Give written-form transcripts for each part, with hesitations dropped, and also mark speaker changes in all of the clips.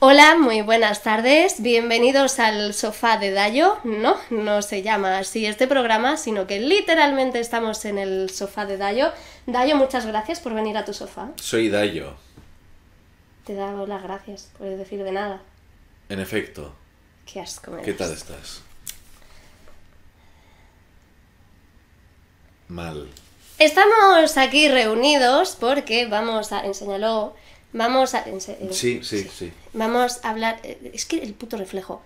Speaker 1: Hola, muy buenas tardes, bienvenidos al sofá de Dayo. No se llama así este programa, sino que literalmente estamos en el sofá de Dayo. Dayo, muchas gracias por venir a tu sofá.
Speaker 2: Soy Dayo.
Speaker 1: Te he dado las gracias, puedes decir de nada.
Speaker 2: En efecto.
Speaker 1: Qué asco me das.
Speaker 2: ¿Qué tal estás? Mal.
Speaker 1: Estamos aquí reunidos porque vamos a... Enséñalo. Vamos a...
Speaker 2: Sí.
Speaker 1: Vamos a hablar... Es que el puto reflejo.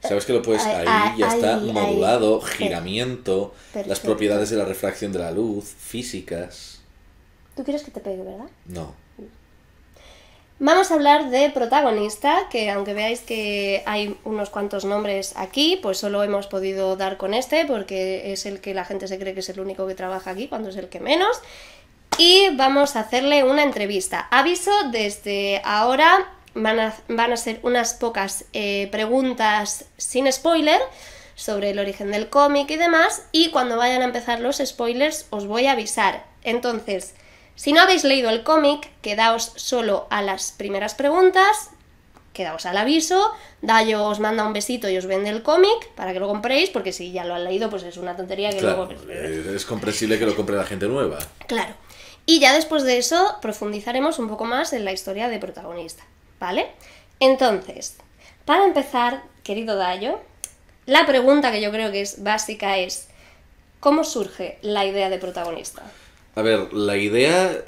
Speaker 2: Sabes que lo puedes... Ahí ya está modulado,
Speaker 1: ahí.
Speaker 2: giramiento,
Speaker 1: Perfecto.
Speaker 2: las propiedades de la refracción de la luz, físicas...
Speaker 1: ¿Tú quieres que te pegue, verdad?
Speaker 2: No.
Speaker 1: Vamos a hablar de protagonista, que aunque veáis que hay unos cuantos nombres aquí, pues solo hemos podido dar con este, porque es el que la gente se cree que es el único que trabaja aquí, cuando es el que menos. Y vamos a hacerle una entrevista. Aviso, desde ahora van a ser unas pocas preguntas sin spoiler sobre el origen del cómic y demás, y cuando vayan a empezar los spoilers os voy a avisar. Entonces, si no habéis leído el cómic, quedaos solo a las primeras preguntas, quedaos al aviso, Dayo os manda un besito y os vende el cómic para que lo compréis, porque si ya lo han leído pues es una tontería que
Speaker 2: Claro,
Speaker 1: luego...
Speaker 2: es comprensible que lo compre la gente nueva.
Speaker 1: Claro. Y ya después de eso profundizaremos un poco más en la historia de protagonista, ¿vale? Entonces, para empezar, querido Dayo, la pregunta que yo creo que es básica es: ¿cómo surge la idea de protagonista?
Speaker 2: A ver, la idea...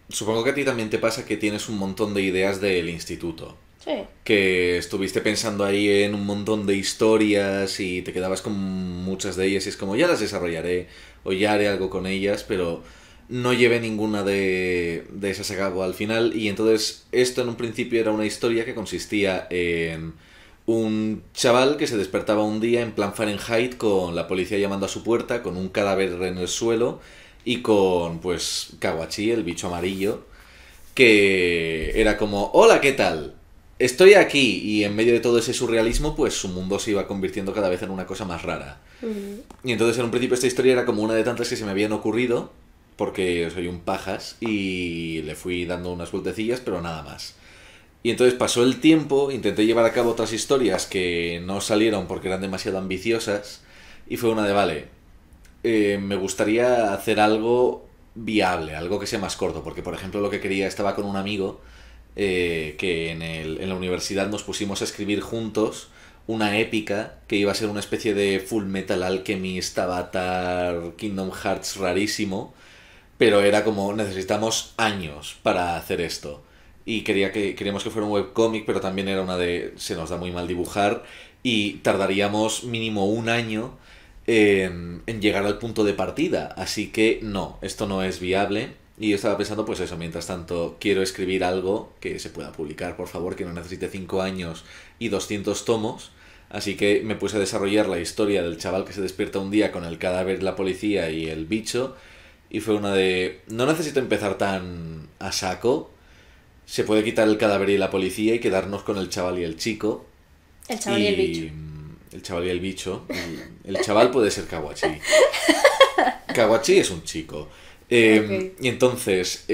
Speaker 2: supongo que a ti también te pasa que tienes un montón de ideas del instituto.
Speaker 1: Sí.
Speaker 2: Que estuviste pensando ahí en un montón de historias y te quedabas con muchas de ellas y es como ya las desarrollaré o ya haré algo con ellas, pero no llevé ninguna de esas a cabo al final. Y entonces esto en un principio era una historia que consistía en un chaval que se despertaba un día en plan Fahrenheit con la policía llamando a su puerta, con un cadáver en el suelo y con pues Kawachi, el bicho amarillo, que era como hola, ¿qué tal? Estoy aquí, y en medio de todo ese surrealismo, pues su mundo se iba convirtiendo cada vez en una cosa más rara. Y entonces en un principio esta historia era como una de tantas que se me habían ocurrido, porque soy un pajas, y le fui dando unas vueltecillas, pero nada más. Y entonces pasó el tiempo, intenté llevar a cabo otras historias que no salieron porque eran demasiado ambiciosas, y fue una de, vale, me gustaría hacer algo viable, algo que sea más corto, porque por ejemplo lo que quería, estaba con un amigo que en la universidad nos pusimos a escribir juntos una épica que iba a ser una especie de Full Metal Alchemist, Avatar, Kingdom Hearts rarísimo, pero era como necesitamos años para hacer esto. Y queríamos que fuera un webcómic, pero también era una de se nos da muy mal dibujar y tardaríamos mínimo un año en llegar al punto de partida. Así que no, esto no es viable. Y yo estaba pensando, pues eso, mientras tanto, quiero escribir algo que se pueda publicar, por favor, que no necesite 5 años y 200 tomos. Así que me puse a desarrollar la historia del chaval que se despierta un día con el cadáver, la policía y el bicho. Y fue una de... no necesito empezar tan a saco. Se puede quitar el cadáver y la policía y quedarnos con el chaval y el chico.
Speaker 1: El chaval y el bicho.
Speaker 2: El chaval y el bicho. El chaval puede ser Kawachi. Kawachi es un chico.
Speaker 1: Okay.
Speaker 2: Y entonces,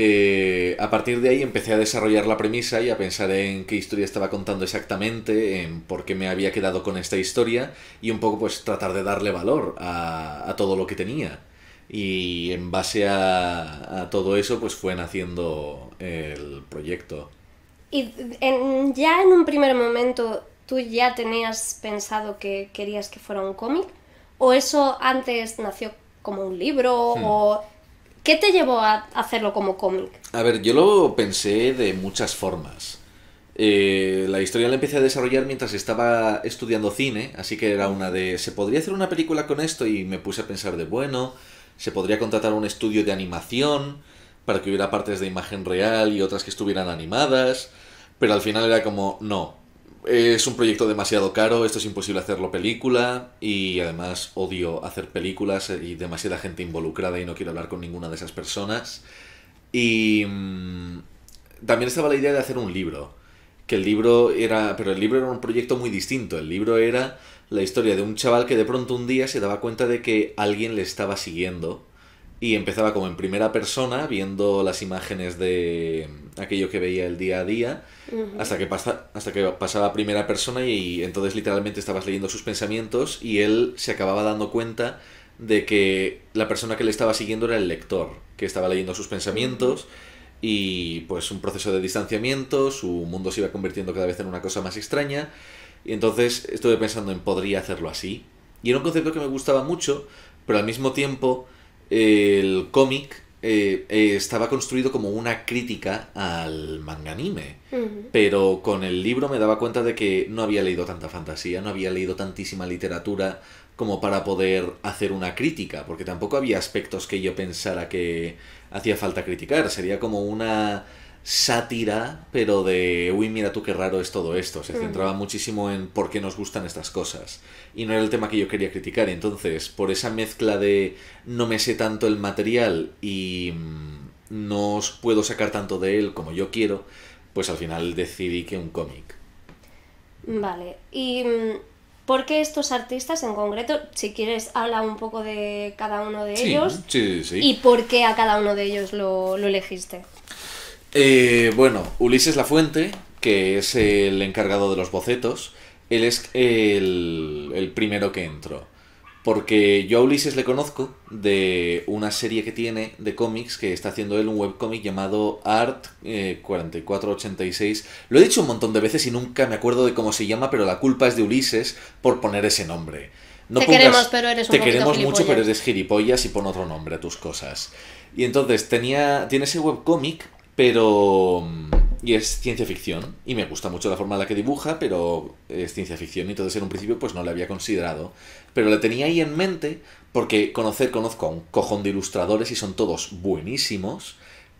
Speaker 2: a partir de ahí empecé a desarrollar la premisa y a pensar en qué historia estaba contando exactamente, en por qué me había quedado con esta historia y un poco pues tratar de darle valor a todo lo que tenía. Y en base a todo eso pues fue naciendo el proyecto.
Speaker 1: ¿Y ya en un primer momento tú ya tenías pensado que querías que fuera un cómic? ¿O eso antes nació como un libro? ¿O qué te llevó a hacerlo como cómic?
Speaker 2: A ver, yo lo pensé de muchas formas. La historia la empecé a desarrollar mientras estaba estudiando cine, así que era una de... ¿se podría hacer una película con esto? Y me puse a pensar de, bueno, se podría contratar un estudio de animación para que hubiera partes de imagen real y otras que estuvieran animadas, pero al final era como, no, es un proyecto demasiado caro, esto es imposible hacerlo película, y además odio hacer películas y demasiada gente involucrada y no quiero hablar con ninguna de esas personas. Y también estaba la idea de hacer un libro, que el libro era... pero el libro era un proyecto muy distinto. El libro era la historia de un chaval que de pronto un día se daba cuenta de que alguien le estaba siguiendo y empezaba como en primera persona, viendo las imágenes de aquello que veía el día a día, hasta que pasaba a primera persona y entonces literalmente estabas leyendo sus pensamientos y él se acababa dando cuenta de que la persona que le estaba siguiendo era el lector, que estaba leyendo sus pensamientos y pues un proceso de distanciamiento, su mundo se iba convirtiendo cada vez en una cosa más extraña y entonces estuve pensando en podría hacerlo así. Y era un concepto que me gustaba mucho, pero al mismo tiempo el cómic estaba construido como una crítica al manga anime. Pero con el libro me daba cuenta de que no había leído tanta fantasía, no había leído tantísima literatura como para poder hacer una crítica, porque tampoco había aspectos que yo pensara que hacía falta criticar. Sería como una sátira, pero de, uy, mira tú qué raro es todo esto. Se centraba muchísimo en por qué nos gustan estas cosas. Y no era el tema que yo quería criticar. Entonces, por esa mezcla de no me sé tanto el material y no os puedo sacar tanto de él como yo quiero, pues al final decidí que un cómic.
Speaker 1: Vale, y ¿por qué estos artistas en concreto? Si quieres, habla un poco de cada uno de ellos.
Speaker 2: Sí.
Speaker 1: ¿Y por qué a cada uno de ellos lo elegiste?
Speaker 2: Bueno, Ulises Lafuente, que es el encargado de los bocetos, él es el primero que entró. Porque yo a Ulises le conozco de una serie que tiene de cómics que está haciendo él, un webcómic llamado Art 4486. Lo he dicho un montón de veces y nunca me acuerdo de cómo se llama, pero la culpa es de Ulises por poner ese nombre. No
Speaker 1: te
Speaker 2: pongas,
Speaker 1: queremos, pero eres un
Speaker 2: te
Speaker 1: poquito
Speaker 2: queremos
Speaker 1: gilipollas.
Speaker 2: mucho, pero eres gilipollas y pon otro nombre a tus cosas. Y entonces tiene ese webcómic, pero... y es ciencia ficción, y me gusta mucho la forma en la que dibuja, pero es ciencia ficción, y entonces en un principio pues no le había considerado. Pero le tenía ahí en mente, porque conozco a un cojón de ilustradores y son todos buenísimos,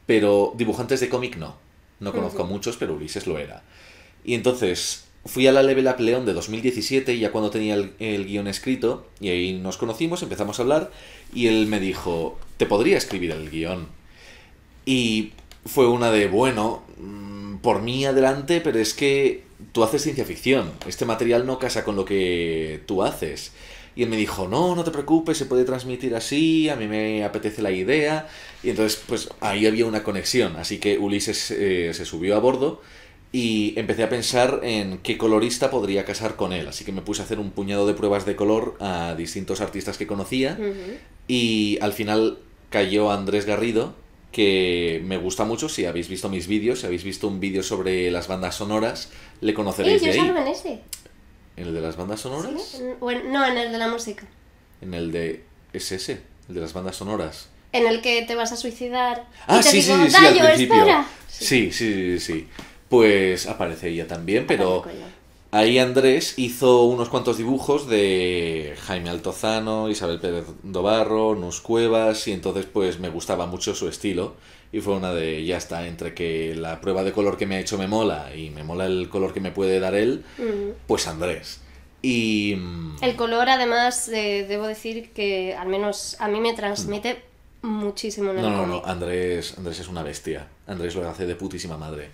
Speaker 2: pero dibujantes de cómic no. No conozco a muchos, pero Ulises lo era. Y entonces fui a la Level Up León de 2017, ya cuando tenía el guión escrito, y ahí nos conocimos, empezamos a hablar, y él me dijo, ¿te podría escribir el guión? Y fue una de, bueno, por mí adelante, pero es que tú haces ciencia ficción, este material no casa con lo que tú haces. Y él me dijo, no te preocupes, se puede transmitir así, a mí me apetece la idea. Y entonces, pues ahí había una conexión. Así que Ulises se subió a bordo y empecé a pensar en qué colorista podría casar con él. Así que me puse a hacer un puñado de pruebas de color a distintos artistas que conocía. Y al final cayó Andrés Garrido, que me gusta mucho. Si habéis visto mis vídeos, si habéis visto un vídeo sobre las bandas sonoras, le conoceréis de ahí.
Speaker 1: Yo salgo en ese.
Speaker 2: ¿En el de las bandas sonoras?
Speaker 1: ¿Sí? No, en el de la música.
Speaker 2: En el de... ¿Es ese? El de las bandas sonoras.
Speaker 1: En el que te vas a suicidar.
Speaker 2: Ah,
Speaker 1: y te
Speaker 2: sí,
Speaker 1: digo,
Speaker 2: sí, al
Speaker 1: Dayo,
Speaker 2: principio.
Speaker 1: espera.
Speaker 2: Sí. Pues aparece ella también, pero ahí Andrés hizo unos cuantos dibujos de Jaime Altozano, Isabel Pérez Dobarro, Nus Cuevas, y entonces pues me gustaba mucho su estilo. Y fue una de, ya está, entre que la prueba de color que me ha hecho me mola y me mola el color que me puede dar él, pues Andrés. Y...
Speaker 1: el color, además, debo decir que al menos a mí me transmite muchísimo en el cómic.
Speaker 2: No, Andrés es una bestia. Andrés lo hace de putísima madre.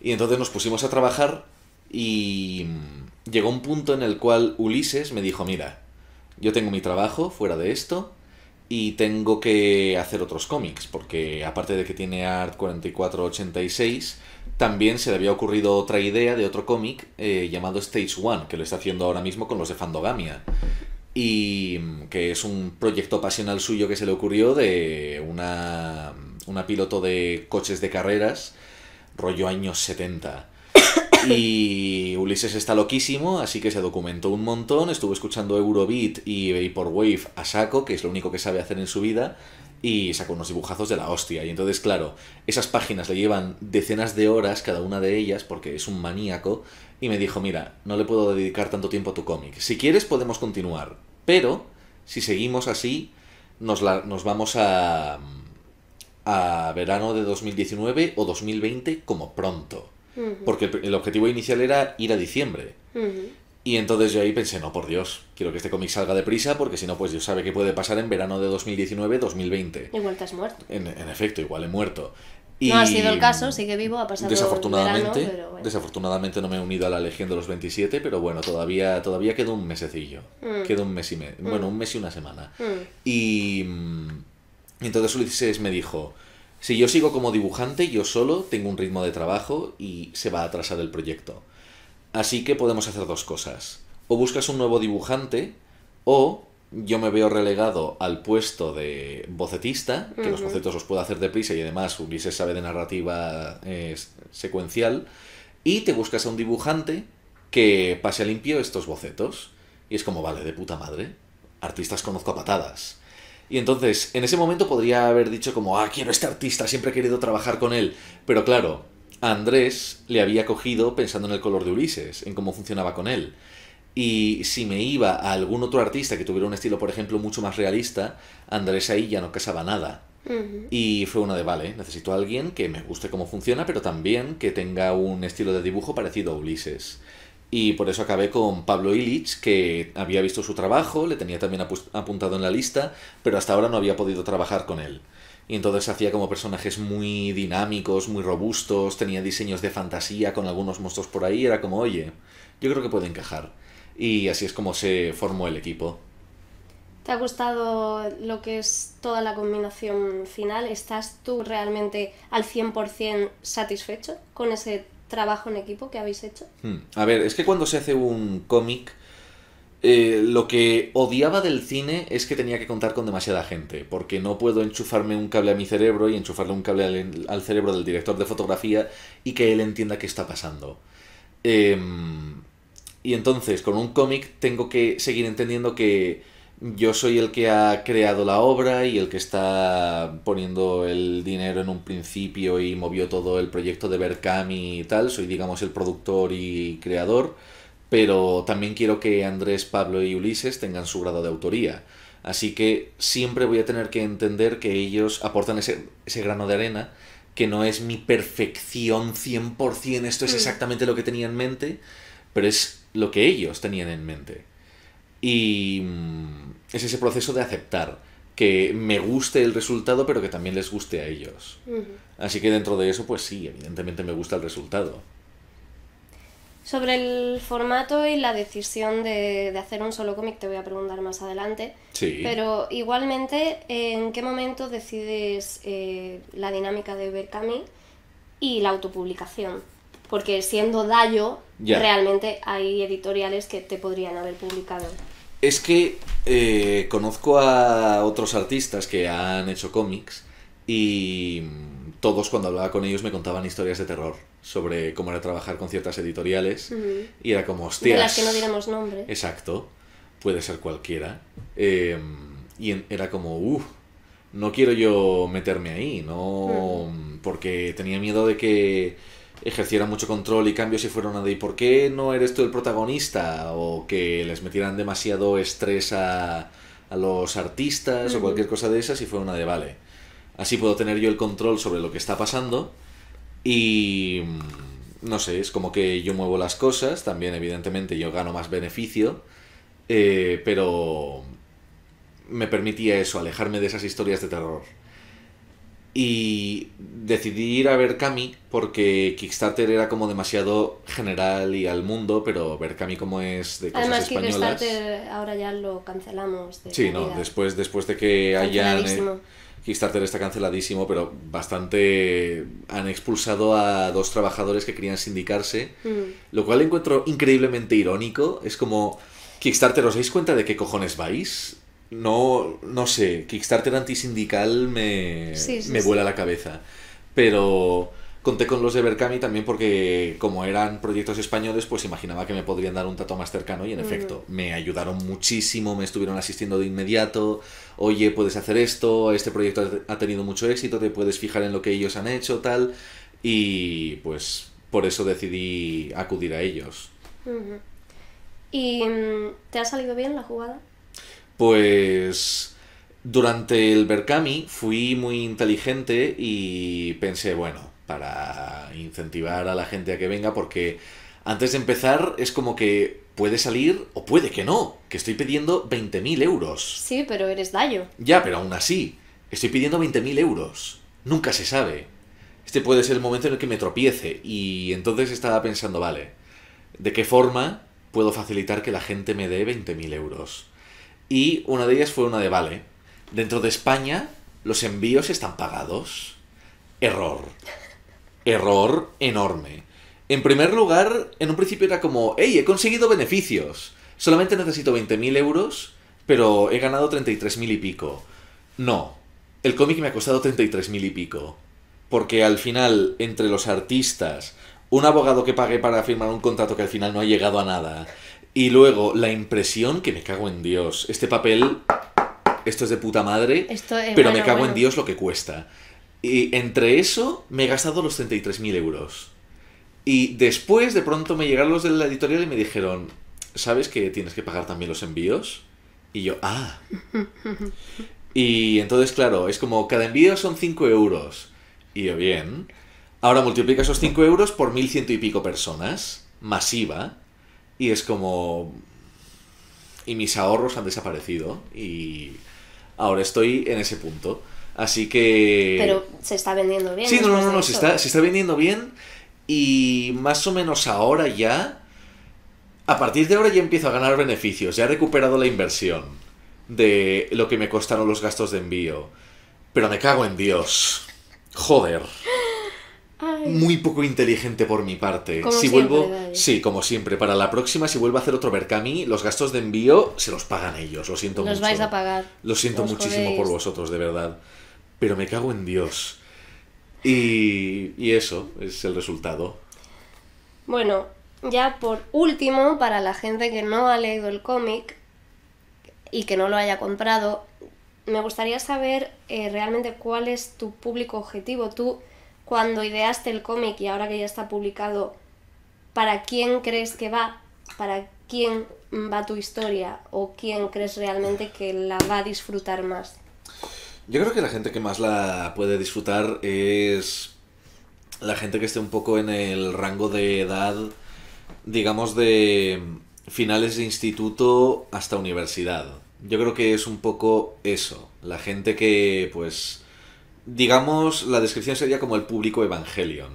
Speaker 2: Y entonces nos pusimos a trabajar y llegó un punto en el cual Ulises me dijo, mira, yo tengo mi trabajo fuera de esto y tengo que hacer otros cómics, porque aparte de que tiene Art 4486, también se le había ocurrido otra idea de otro cómic llamado Stage One, que lo está haciendo ahora mismo con los de Fandogamia. Y que es un proyecto pasional suyo que se le ocurrió de una piloto de coches de carreras, rollo años 70. Y Ulises está loquísimo, así que se documentó un montón, estuvo escuchando Eurobeat y Vaporwave a saco, que es lo único que sabe hacer en su vida, y sacó unos dibujazos de la hostia. Y entonces, claro, esas páginas le llevan decenas de horas cada una de ellas, porque es un maníaco, y me dijo, mira, no le puedo dedicar tanto tiempo a tu cómic. Si quieres podemos continuar, pero si seguimos así, nos vamos a verano de 2019 o 2020 como pronto. Porque el objetivo inicial era ir a diciembre. Y entonces yo ahí pensé, no, por Dios, quiero que este cómic salga deprisa, porque si no, pues Dios sabe qué puede pasar en verano de 2019-2020.
Speaker 1: Igual te has muerto.
Speaker 2: En efecto, igual he muerto.
Speaker 1: Y no ha sido el caso, sigue vivo, ha pasado
Speaker 2: desafortunadamente,
Speaker 1: el verano, pero bueno.
Speaker 2: Desafortunadamente no me he unido a la Legión de los 27, pero bueno, todavía queda un mesecillo. Queda un mes y medio. Bueno, un mes y una semana. Y entonces Ulises me dijo, si yo sigo como dibujante, yo solo tengo un ritmo de trabajo y se va a atrasar el proyecto. Así que podemos hacer dos cosas. O buscas un nuevo dibujante, o yo me veo relegado al puesto de bocetista, que los bocetos los puedo hacer deprisa y además Ulises sabe de narrativa secuencial, y te buscas a un dibujante que pase a limpio estos bocetos. Y es como, vale, de puta madre. Artistas conozco a patadas. Y entonces, en ese momento podría haber dicho como, quiero este artista, siempre he querido trabajar con él. Pero claro, a Andrés le había cogido pensando en el color de Ulises, en cómo funcionaba con él. Y si me iba a algún otro artista que tuviera un estilo, por ejemplo, mucho más realista, Andrés ahí ya no casaba nada. Y fue una de, vale, necesito a alguien que me guste cómo funciona, pero también que tenga un estilo de dibujo parecido a Ulises. Y por eso acabé con Pablo Illich, que había visto su trabajo, le tenía también apuntado en la lista, pero hasta ahora no había podido trabajar con él. Y entonces hacía como personajes muy dinámicos, muy robustos, tenía diseños de fantasía con algunos monstruos por ahí, era como, oye, yo creo que puede encajar. Y así es como se formó el equipo.
Speaker 1: ¿Te ha gustado lo que es toda la combinación final? ¿Estás tú realmente al 100% satisfecho con ese trabajo en equipo que habéis hecho?
Speaker 2: A ver, es que cuando se hace un cómic, lo que odiaba del cine es que tenía que contar con demasiada gente, porque no puedo enchufarme un cable a mi cerebro y enchufarle un cable al cerebro del director de fotografía y que él entienda qué está pasando. Y entonces, con un cómic tengo que seguir entendiendo que yo soy el que ha creado la obra y el que está poniendo el dinero en un principio y movió todo el proyecto de Berkami y tal. Soy, digamos, el productor y creador, pero también quiero que Andrés, Pablo y Ulises tengan su grado de autoría. Así que siempre voy a tener que entender que ellos aportan ese grano de arena, que no es mi perfección 100%, esto es exactamente lo que tenía en mente, pero es lo que ellos tenían en mente. Y es ese proceso de aceptar que me guste el resultado, pero que también les guste a ellos. Así que dentro de eso, pues sí, evidentemente me gusta el resultado.
Speaker 1: Sobre el formato y la decisión de hacer un solo cómic te voy a preguntar más adelante.
Speaker 2: Sí.
Speaker 1: Pero igualmente, ¿en qué momento decides la dinámica de Berkami y la autopublicación? Porque siendo Dayo, realmente hay editoriales que te podrían haber publicado.
Speaker 2: Es que conozco a otros artistas que han hecho cómics y todos cuando hablaba con ellos me contaban historias de terror sobre cómo era trabajar con ciertas editoriales y era como, hostias...
Speaker 1: De las que no diremos nombre.
Speaker 2: Exacto, puede ser cualquiera. Y era como, no quiero yo meterme ahí, no porque tenía miedo de que ejerciera mucho control y cambio si fuera una de ¿y por qué no eres tú el protagonista? O que les metieran demasiado estrés a los artistas o cualquier cosa de esas y fue una de vale. Así puedo tener yo el control sobre lo que está pasando y no sé, es como que yo muevo las cosas, también evidentemente yo gano más beneficio, pero me permitía eso, alejarme de esas historias de terror. Y decidí ir a Berkami porque Kickstarter era como demasiado general y al mundo, pero Berkami como es de cosas
Speaker 1: además,
Speaker 2: españolas...
Speaker 1: Además Kickstarter ahora ya lo cancelamos.
Speaker 2: Sí, no, después de que hayan... Kickstarter está canceladísimo, pero bastante han expulsado a 2 trabajadores que querían sindicarse, lo cual encuentro increíblemente irónico. Es como, Kickstarter, ¿os dais cuenta de qué cojones vais? No sé, Kickstarter antisindical me vuela la cabeza. Pero conté con los de Berkami también porque como eran proyectos españoles, pues imaginaba que me podrían dar un trato más cercano y en efecto, me ayudaron muchísimo, me estuvieron asistiendo de inmediato. Oye, puedes hacer esto, este proyecto ha tenido mucho éxito, te puedes fijar en lo que ellos han hecho, tal. Y pues por eso decidí acudir a ellos.
Speaker 1: ¿Y te ha salido bien la jugada?
Speaker 2: Pues durante el Berkami fui muy inteligente y pensé, bueno, para incentivar a la gente a que venga, porque antes de empezar es como que puede salir o puede que no, que estoy pidiendo 20.000 euros.
Speaker 1: Sí, pero eres Dayo.
Speaker 2: Ya, pero aún así, estoy pidiendo 20.000 euros. Nunca se sabe. Este puede ser el momento en el que me tropiece y entonces estaba pensando, vale, ¿de qué forma puedo facilitar que la gente me dé 20.000 euros? Y una de ellas fue una de, vale, dentro de España ¿los envíos están pagados? Error. Error enorme. En primer lugar, en un principio era como, hey, he conseguido beneficios. Solamente necesito 20.000 euros, pero he ganado 33.000 y pico. No, el cómic me ha costado 33.000 y pico. Porque al final, entre los artistas, un abogado que pagué para firmar un contrato que al final no ha llegado a nada, y luego la impresión, que me cago en Dios. Este papel, esto es de puta madre, pero me cago en Dios lo que cuesta. Y entre eso me he gastado los 33.000 euros. Y después de pronto me llegaron los de la editorial y me dijeron, ¿sabes que tienes que pagar también los envíos? Y yo, ah. Y entonces, claro, es como, cada envío son 5 euros. Y yo, bien. Ahora multiplica esos 5 euros por 1.100 y pico personas. Masiva. Y es como... Y mis ahorros han desaparecido. Y ahora estoy en ese punto. Así que...
Speaker 1: Pero se está vendiendo bien.
Speaker 2: Sí, no, se está vendiendo bien. Y más o menos ahora ya... A partir de ahora ya empiezo a ganar beneficios. Ya he recuperado la inversión de lo que me costaron los gastos de envío. Pero me cago en Dios. Joder.
Speaker 1: Ay.
Speaker 2: Muy poco inteligente por mi parte.
Speaker 1: Como
Speaker 2: si
Speaker 1: siempre,
Speaker 2: vuelvo...
Speaker 1: David.
Speaker 2: Sí, como siempre. Para la próxima, si vuelvo a hacer otro Berkami, los gastos de envío se los pagan ellos. Lo siento mucho.
Speaker 1: Los vais a pagar.
Speaker 2: Lo siento
Speaker 1: Os
Speaker 2: muchísimo
Speaker 1: jodéis.
Speaker 2: por vosotros, de verdad. Pero me cago en Dios. Y eso es el resultado.
Speaker 1: Bueno, ya por último, para la gente que no ha leído el cómic y que no lo haya comprado, me gustaría saber realmente cuál es tu público objetivo. Tú, cuando ideaste el cómic y ahora que ya está publicado, ¿para quién crees que va? ¿Para quién va tu historia? ¿O quién crees realmente que la va a disfrutar más?
Speaker 2: Yo creo que la gente que más la puede disfrutar es la gente que esté un poco en el rango de edad, digamos, de finales de instituto hasta universidad. Yo creo que es un poco eso. La gente que, pues, digamos, la descripción sería como el público Evangelion.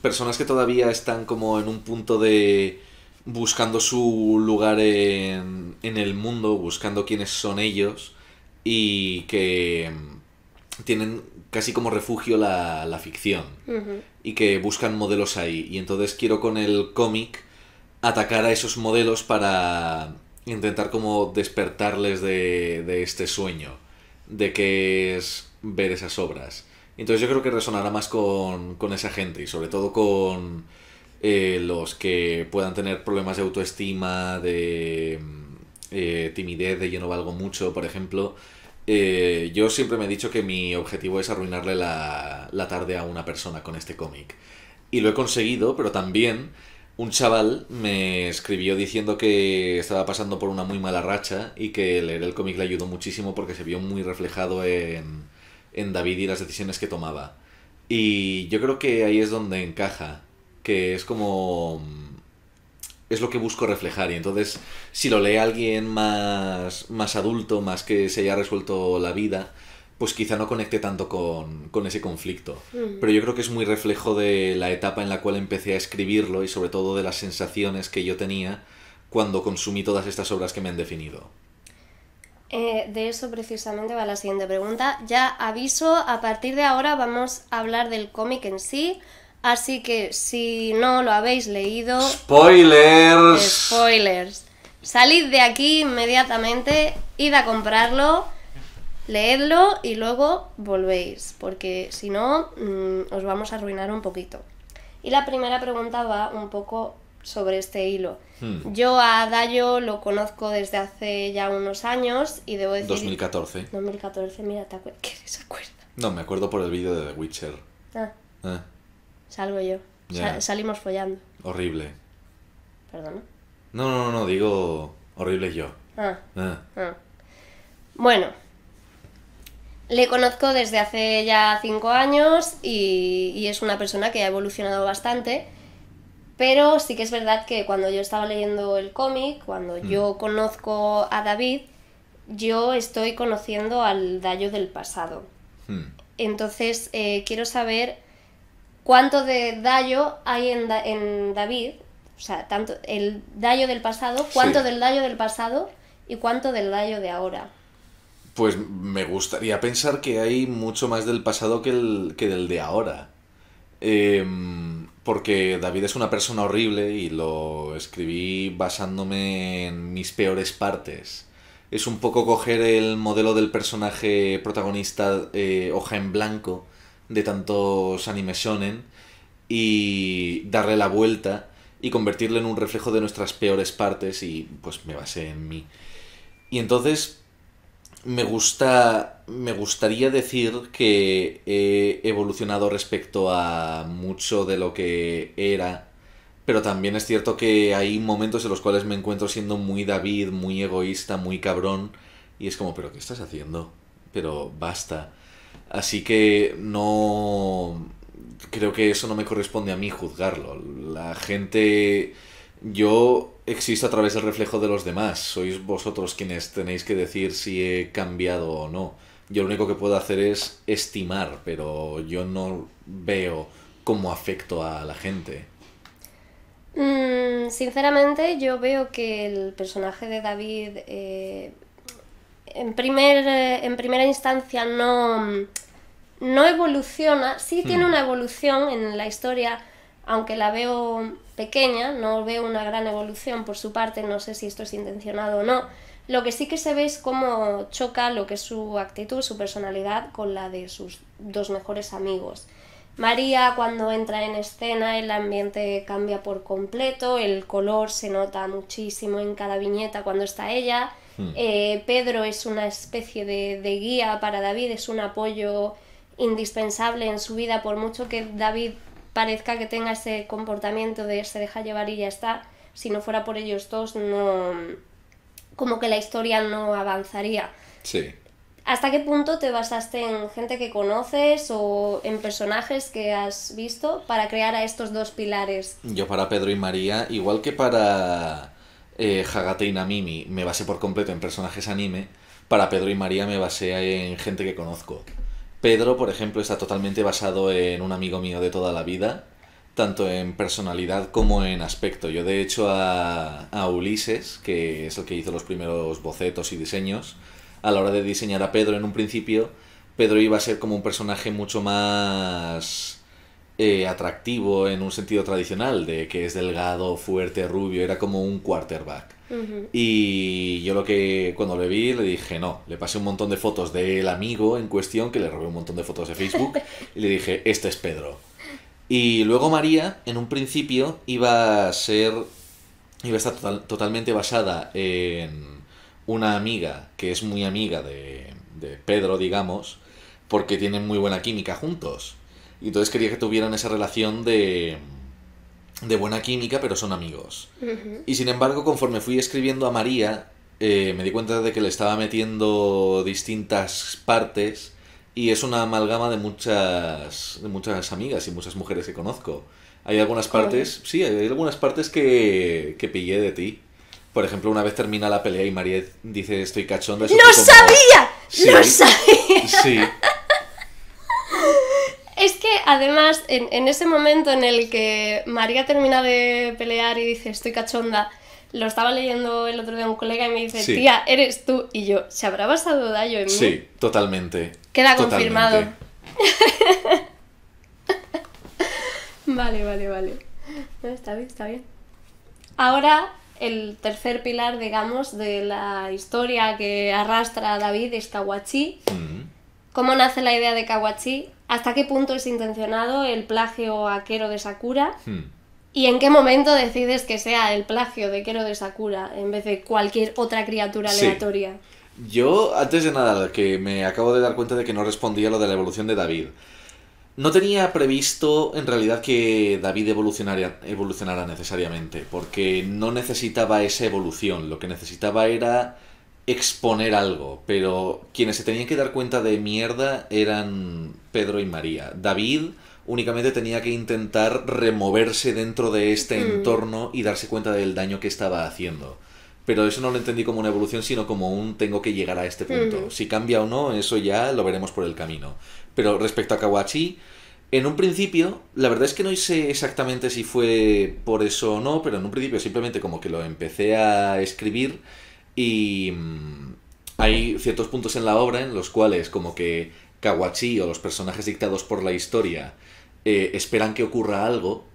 Speaker 2: Personas que todavía están como en un punto de buscando su lugar en el mundo, buscando quiénes son ellos y que tienen casi como refugio la ficción y que buscan modelos ahí. Y entonces quiero con el cómic atacar a esos modelos para intentar como despertarles de este sueño, de que es ver esas obras. Entonces yo creo que resonará más con esa gente y sobre todo con los que puedan tener problemas de autoestima, de timidez, de yo no valgo mucho, por ejemplo. Yo siempre me he dicho que mi objetivo es arruinarle la tarde a una persona con este cómic. Y lo he conseguido, pero también un chaval me escribió diciendo que estaba pasando por una muy mala racha y que leer el cómic le ayudó muchísimo porque se vio muy reflejado en David y las decisiones que tomaba. Y yo creo que ahí es donde encaja, que es como... es lo que busco reflejar y entonces si lo lee alguien más adulto, más que se haya resuelto la vida, pues quizá no conecte tanto con ese conflicto. Pero yo creo que es muy reflejo de la etapa en la cual empecé a escribirlo y sobre todo de las sensaciones que yo tenía cuando consumí todas estas obras que me han definido.
Speaker 1: De eso precisamente va la siguiente pregunta. Ya aviso, a partir de ahora vamos a hablar del cómic en sí, así que si no lo habéis leído...
Speaker 2: ¡Spoilers!
Speaker 1: ¡Spoilers! Salid de aquí inmediatamente, id a comprarlo, leedlo y luego volvéis, porque si no os vamos a arruinar un poquito. Y la primera pregunta va un poco sobre este hilo. Yo a Dayo lo conozco desde hace ya unos años y debo decir...
Speaker 2: 2014.
Speaker 1: 2014, mira, ¿qué se acuerda?
Speaker 2: No, me acuerdo por el vídeo de The Witcher.
Speaker 1: Salgo yo.
Speaker 2: Ya.
Speaker 1: Salimos follando.
Speaker 2: Horrible.
Speaker 1: Perdona.
Speaker 2: No, digo horrible yo.
Speaker 1: Bueno, le conozco desde hace ya 5 años y es una persona que ha evolucionado bastante, pero sí que es verdad que cuando yo estaba leyendo el cómic, cuando yo conozco a David, yo estoy conociendo al Dayo del pasado. Entonces, quiero saber cuánto de Dayo hay en David, o sea, tanto el Dayo del pasado, cuánto
Speaker 2: Sí.
Speaker 1: del Dayo del pasado y cuánto del Dayo de ahora.
Speaker 2: Pues me gustaría pensar que hay mucho más del pasado que del de ahora. Porque David es una persona horrible y lo escribí basándome en mis peores partes. Es un poco coger el modelo del personaje protagonista hoja en blanco de tantos anime shonen y darle la vuelta y convertirlo en un reflejo de nuestras peores partes y pues me basé en mí. Y entonces me gustaría decir que he evolucionado respecto a mucho de lo que era, pero también es cierto que hay momentos en los cuales me encuentro siendo muy David, muy egoísta, muy cabrón, y es como, pero ¿qué estás haciendo? Pero basta. Así que no... Creo que eso no me corresponde a mí juzgarlo. La gente... Yo existo a través del reflejo de los demás. Sois vosotros quienes tenéis que decir si he cambiado o no. Yo lo único que puedo hacer es estimar, pero yo no veo cómo afecto a la gente.
Speaker 1: Sinceramente, yo veo que el personaje de David, en primera instancia, no evoluciona. Sí tiene una evolución en la historia, aunque la veo pequeña, no veo una gran evolución por su parte, no sé si esto es intencionado o no. Lo que sí que se ve es cómo choca lo que es su actitud, su personalidad, con la de sus dos mejores amigos. María, cuando entra en escena, el ambiente cambia por completo, el color se nota muchísimo en cada viñeta cuando está ella. Pedro es una especie de guía para David, es un apoyo indispensable en su vida, por mucho que David parezca que tenga ese comportamiento de se deja llevar y ya está. Si no fuera por ellos dos, no, como que la historia no avanzaría.
Speaker 2: Sí.
Speaker 1: ¿Hasta qué punto te basaste en gente que conoces o en personajes que has visto para crear a estos dos pilares?
Speaker 2: Yo para Pedro y María, igual que para Hagate y Namimi, me basé por completo en personajes anime, para Pedro y María me basé en gente que conozco. Pedro, por ejemplo, está totalmente basado en un amigo mío de toda la vida, tanto en personalidad como en aspecto. Yo, de hecho, a Ulises, que es el que hizo los primeros bocetos y diseños, a la hora de diseñar a Pedro en un principio, Pedro iba a ser como un personaje mucho más atractivo en un sentido tradicional, de que es delgado, fuerte, rubio, era como un quarterback. Y yo cuando le vi le dije no, le pasé un montón de fotos del amigo en cuestión, que le robé un montón de fotos de Facebook, y le dije, este es Pedro. Y luego María, en un principio, iba a estar totalmente basada en una amiga que es muy amiga de Pedro, digamos, porque tienen muy buena química juntos. Y entonces quería que tuvieran esa relación de buena química, pero son amigos. Y sin embargo, conforme fui escribiendo a María, me di cuenta de que le estaba metiendo distintas partes y es una amalgama de muchas amigas y muchas mujeres que conozco. Hay algunas partes, sí, hay algunas partes que pillé de ti. Por ejemplo, una vez termina la pelea y María dice estoy cachonda.
Speaker 1: ¡No sabía! Sí, ¡no sabía!
Speaker 2: Sí.
Speaker 1: Es que además, en ese momento en el que María termina de pelear y dice estoy cachonda, lo estaba leyendo el otro día un colega y me dice, sí, tía, eres tú. Y yo, ¿se habrá basado Dayo en mí?
Speaker 2: Sí, totalmente.
Speaker 1: Queda confirmado. Vale. No, está bien. Ahora, el tercer pilar, digamos, de la historia que arrastra a David es Kawachi. ¿Cómo nace la idea de Kawachi? ¿Hasta qué punto es intencionado el plagio a Kero de Sakura? ¿Y en qué momento decides que sea el plagio de Kero de Sakura en vez de cualquier otra criatura aleatoria?
Speaker 2: Sí. Yo, antes de nada, que me acabo de dar cuenta de que no respondía a lo de la evolución de David. No tenía previsto, en realidad, que David evolucionara necesariamente, porque no necesitaba esa evolución. Lo que necesitaba era exponer algo, pero quienes se tenían que dar cuenta de mierda eran Pedro y María. David únicamente tenía que intentar removerse dentro de este entorno y darse cuenta del daño que estaba haciendo. Pero eso no lo entendí como una evolución, sino como un tengo que llegar a este punto. Si cambia o no, eso ya lo veremos por el camino. Pero respecto a Kawachi, en un principio, la verdad es que no sé exactamente si fue por eso o no, pero en un principio simplemente como que lo empecé a escribir y hay ciertos puntos en la obra en los cuales como que Kawachi o los personajes dictados por la historia esperan que ocurra algo,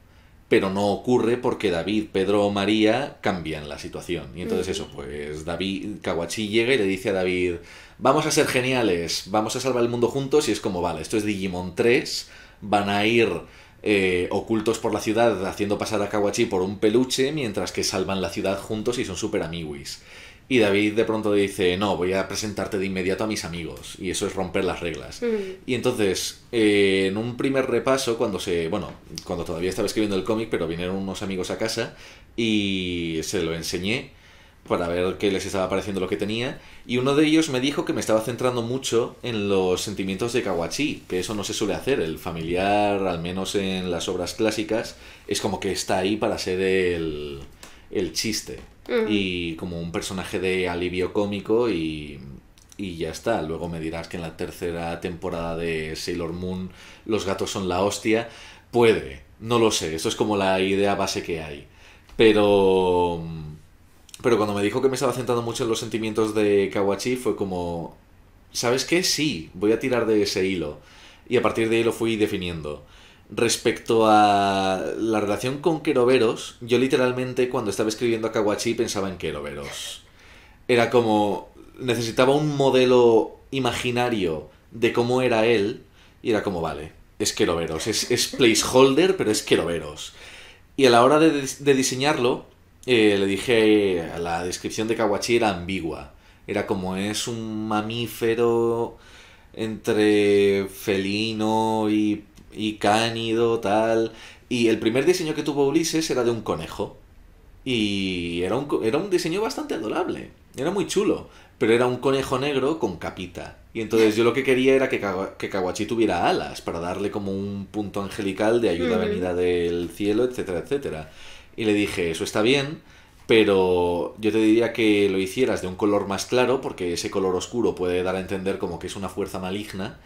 Speaker 2: pero no ocurre porque David, Pedro o María cambian la situación. Y entonces eso, pues Kawachi llega y le dice a David, vamos a ser geniales, vamos a salvar el mundo juntos, y es como, vale, esto es Digimon 3, van a ir ocultos por la ciudad haciendo pasar a Kawachi por un peluche mientras que salvan la ciudad juntos y son súper amiguis. Y David de pronto dice, no, voy a presentarte de inmediato a mis amigos. Y eso es romper las reglas. Y entonces, en un primer repaso, cuando todavía estaba escribiendo el cómic, pero vinieron unos amigos a casa y se lo enseñé para ver qué les estaba pareciendo lo que tenía. Y uno de ellos me dijo que me estaba centrando mucho en los sentimientos de Kawachi, que eso no se suele hacer. El familiar, al menos en las obras clásicas, es como que está ahí para ser el chiste. Y como un personaje de alivio cómico y ya está. Luego me dirás que en la tercera temporada de Sailor Moon los gatos son la hostia. Puede, no lo sé, eso es como la idea base que hay. Pero cuando me dijo que me estaba centrando mucho en los sentimientos de Kawachi fue como, ¿sabes qué? Sí, voy a tirar de ese hilo. Y a partir de ahí lo fui definiendo. Respecto a la relación con Queroberos, yo literalmente cuando estaba escribiendo a Kawachi pensaba en Queroberos. Era como, necesitaba un modelo imaginario de cómo era él, y era como, vale, es Queroberos, es placeholder, pero es Queroberos. Y a la hora de diseñarlo, le dije, la descripción de Kawachi era ambigua. Era como, es un mamífero entre felino y cánido, tal. Y el primer diseño que tuvo Ulises era de un conejo. Y era un diseño bastante adorable. Era muy chulo. Pero era un conejo negro con capita. Y entonces yo lo que quería era que Kawachi tuviera alas, para darle como un punto angelical de ayuda venida del cielo, etcétera, etcétera. Y le dije, eso está bien, pero yo te diría que lo hicieras de un color más claro, porque ese color oscuro puede dar a entender como que es una fuerza maligna.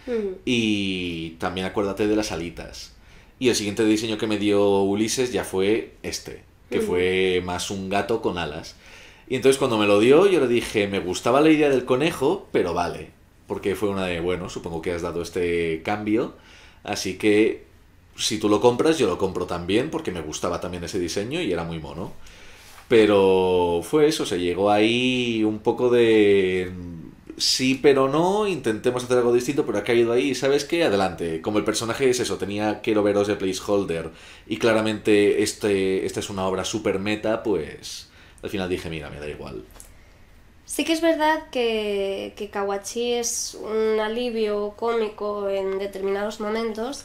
Speaker 2: Y también acuérdate de las alitas. Y el siguiente diseño que me dio Ulises ya fue que fue más un gato con alas. Y entonces cuando me lo dio, yo le dije, me gustaba la idea del conejo, pero vale. Porque fue una de, bueno, supongo que has dado este cambio, así que si tú lo compras, yo lo compro también, porque me gustaba también ese diseño y era muy mono. Pero fue eso, se llegó ahí un poco de sí pero no, intentemos hacer algo distinto, pero ha caído ahí, ¿sabes qué? Adelante. Como el personaje es eso, tenía quiero veros de placeholder y claramente esta es una obra super meta, pues al final dije, mira, me da igual.
Speaker 1: Sí que es verdad que Kawachi es un alivio cómico en determinados momentos,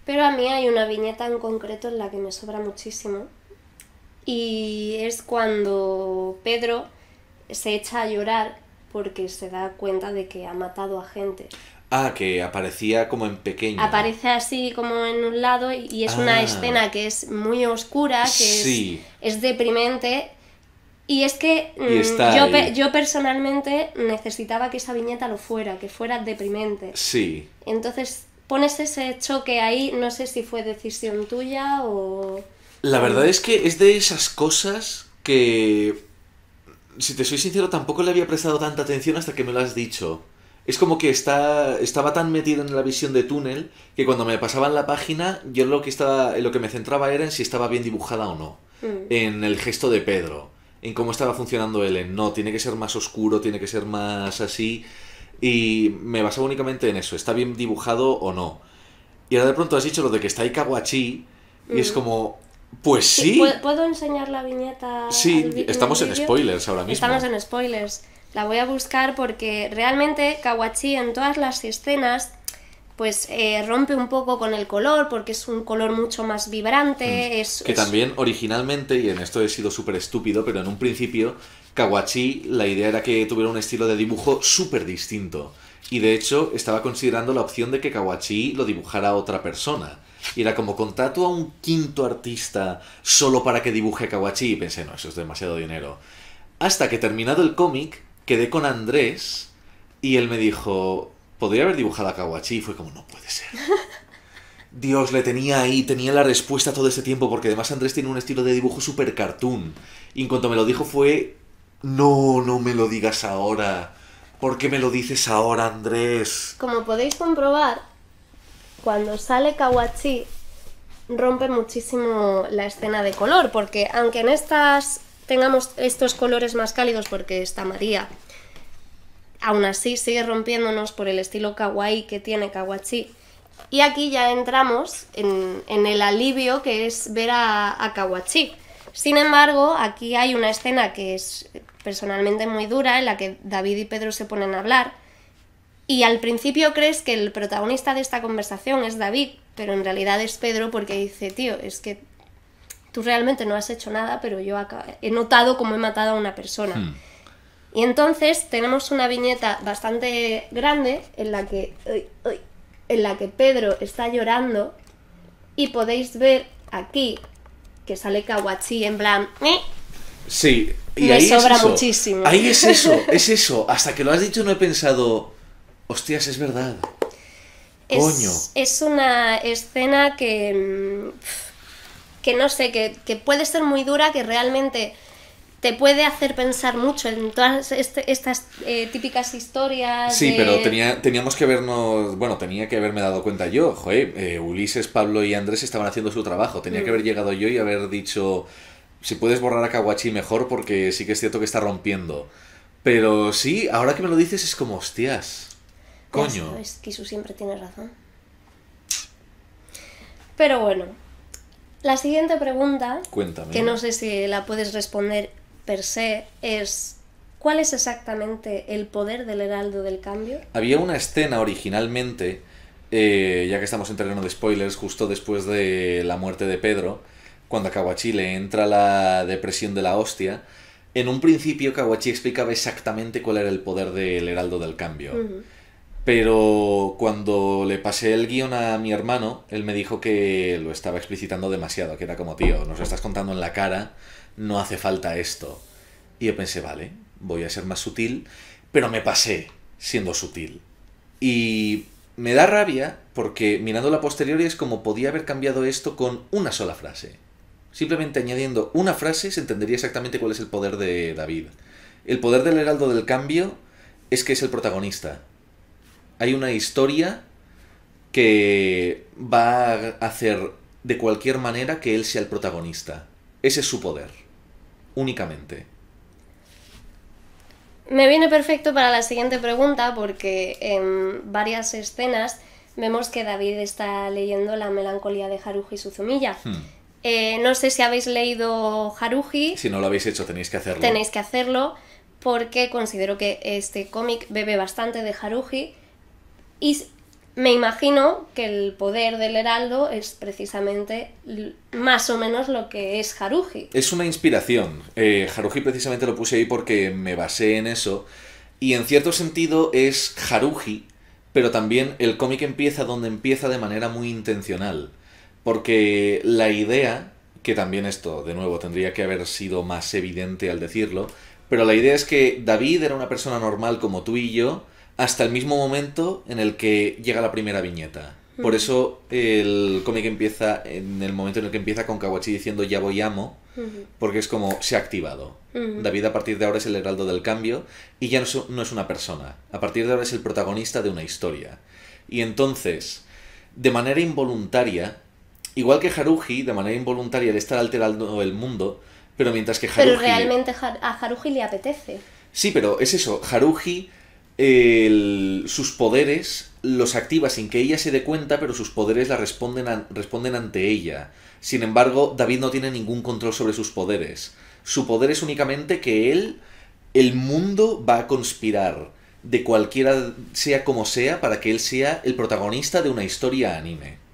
Speaker 1: pero a mí hay una viñeta en concreto en la que me sobra muchísimo. Y es cuando Pedro se echa a llorar porque se da cuenta de que ha matado a gente.
Speaker 2: Ah, que aparecía como en pequeño.
Speaker 1: Aparece así como en un lado y es una escena que es muy oscura, que
Speaker 2: sí.
Speaker 1: es deprimente. Y es que yo personalmente necesitaba que esa viñeta lo fuera, que fuera deprimente.
Speaker 2: Sí.
Speaker 1: Entonces pones ese choque ahí, no sé si fue decisión tuya o...
Speaker 2: La verdad es que es de esas cosas que, si te soy sincero, tampoco le había prestado tanta atención hasta que me lo has dicho. Es como que estaba tan metido en la visión de túnel que cuando me pasaban la página, yo en lo que me centraba era en si estaba bien dibujada o no. En el gesto de Pedro, en cómo estaba funcionando él, en no, tiene que ser más oscuro, tiene que ser más así. Y me basaba únicamente en eso, ¿está bien dibujado o no? Y ahora de pronto has dicho lo de que está ahí Kawachi y es como... Pues sí.
Speaker 1: ¿Puedo enseñar la viñeta?
Speaker 2: Sí, estamos en spoilers ahora mismo.
Speaker 1: Estamos en spoilers. La voy a buscar porque realmente Kawachi en todas las escenas pues rompe un poco con el color porque es un color mucho más vibrante.
Speaker 2: También originalmente, y en esto he sido súper estúpido, pero en un principio Kawachi la idea era que tuviera un estilo de dibujo súper distinto. Y de hecho estaba considerando la opción de que Kawachi lo dibujara otra persona. Y era como, contrato a un quinto artista solo para que dibuje a Kawachi. Y pensé, no, eso es demasiado dinero. Hasta que terminado el cómic, quedé con Andrés y él me dijo, ¿podría haber dibujado a Kawachi? Y fue como, no puede ser. Dios, le tenía ahí, tenía la respuesta todo ese tiempo, porque además Andrés tiene un estilo de dibujo súper cartoon. Y en cuanto me lo dijo fue, no me lo digas ahora. ¿Por qué me lo dices ahora, Andrés?
Speaker 1: Como podéis comprobar, cuando sale Kawachi rompe muchísimo la escena de color, porque aunque en estas tengamos estos colores más cálidos porque está María, aún así sigue rompiéndonos por el estilo kawaii que tiene Kawachi. Y aquí ya entramos en el alivio que es ver a Kawachi. Sin embargo, aquí hay una escena que es personalmente muy dura, en la que David y Pedro se ponen a hablar, y al principio crees que el protagonista de esta conversación es David, pero en realidad es Pedro, porque dice, tío, es que tú realmente no has hecho nada, pero yo he notado cómo he matado a una persona. Y entonces tenemos una viñeta bastante grande en la que Pedro está llorando, y podéis ver aquí que sale Kawachi en plan...
Speaker 2: Sí, y
Speaker 1: me
Speaker 2: ahí
Speaker 1: sobra
Speaker 2: es eso.
Speaker 1: muchísimo.
Speaker 2: Ahí es eso. Hasta que lo has dicho no he pensado, hostias, es verdad. Coño.
Speaker 1: Es una escena que no sé, que puede ser muy dura, que realmente te puede hacer pensar mucho en todas estas típicas historias.
Speaker 2: Sí, pero teníamos que vernos... Bueno, tenía que haberme dado cuenta yo. Joder, Ulises, Pablo y Andrés estaban haciendo su trabajo. Tenía que haber llegado yo y haber dicho... Si puedes borrar a Kawachi mejor, porque sí que es cierto que está rompiendo. Pero sí, ahora que me lo dices es como, hostias. Coño.
Speaker 1: Es que Kisu siempre tiene razón. Pero bueno, la siguiente pregunta,
Speaker 2: Cuéntame.
Speaker 1: que no sé si la puedes responder per se, es ¿cuál es exactamente el poder del Heraldo del Cambio?
Speaker 2: Había una escena originalmente, ya que estamos en terreno de spoilers, justo después de la muerte de Pedro, cuando a Kawachi le entra la depresión de la hostia. En un principio Kawachi explicaba exactamente cuál era el poder del Heraldo del Cambio. Pero cuando le pasé el guión a mi hermano, él me dijo que lo estaba explicitando demasiado, que era como, tío, nos lo estás contando en la cara, no hace falta esto. Y yo pensé, vale, voy a ser más sutil, pero me pasé siendo sutil. Y me da rabia porque mirando la posteriori es como podía haber cambiado esto con una sola frase. Simplemente añadiendo una frase se entendería exactamente cuál es el poder de David. El poder del Heraldo del Cambio es que es el protagonista. Hay una historia que va a hacer de cualquier manera que él sea el protagonista. Ese es su poder. Únicamente.
Speaker 1: Me viene perfecto para la siguiente pregunta, porque en varias escenas vemos que David está leyendo La melancolía de Haruhi Suzumiya. No sé si habéis leído Haruhi.
Speaker 2: Si no lo habéis hecho, tenéis que hacerlo.
Speaker 1: Tenéis que hacerlo, porque considero que este cómic bebe bastante de Haruhi. Y me imagino que el poder del Heraldo es precisamente más o menos lo que es Haruhi.
Speaker 2: Es una inspiración. Haruhi precisamente lo puse ahí porque me basé en eso. Y en cierto sentido es Haruhi, pero también el cómic empieza donde empieza de manera muy intencional. Porque la idea, que también esto, de nuevo, tendría que haber sido más evidente al decirlo, pero la idea es que David era una persona normal como tú y yo, hasta el mismo momento en el que llega la primera viñeta. Por eso el cómic empieza en el momento en el que empieza con Kawachi diciendo ya voy amo, porque es como se ha activado. David a partir de ahora es el Heraldo del Cambio y ya no es una persona. A partir de ahora es el protagonista de una historia. Y entonces, de manera involuntaria, igual que Haruhi, de manera involuntaria le está alterando el mundo, pero mientras que Haruhi...
Speaker 1: Pero realmente a Haruhi le apetece.
Speaker 2: Sí, pero es eso, Haruhi... sus poderes los activa sin que ella se dé cuenta, pero sus poderes la responden ante ella. Sin embargo, David no tiene ningún control sobre sus poderes. Su poder es únicamente que el mundo va a conspirar de cualquiera sea como sea para que él sea el protagonista de una historia anime.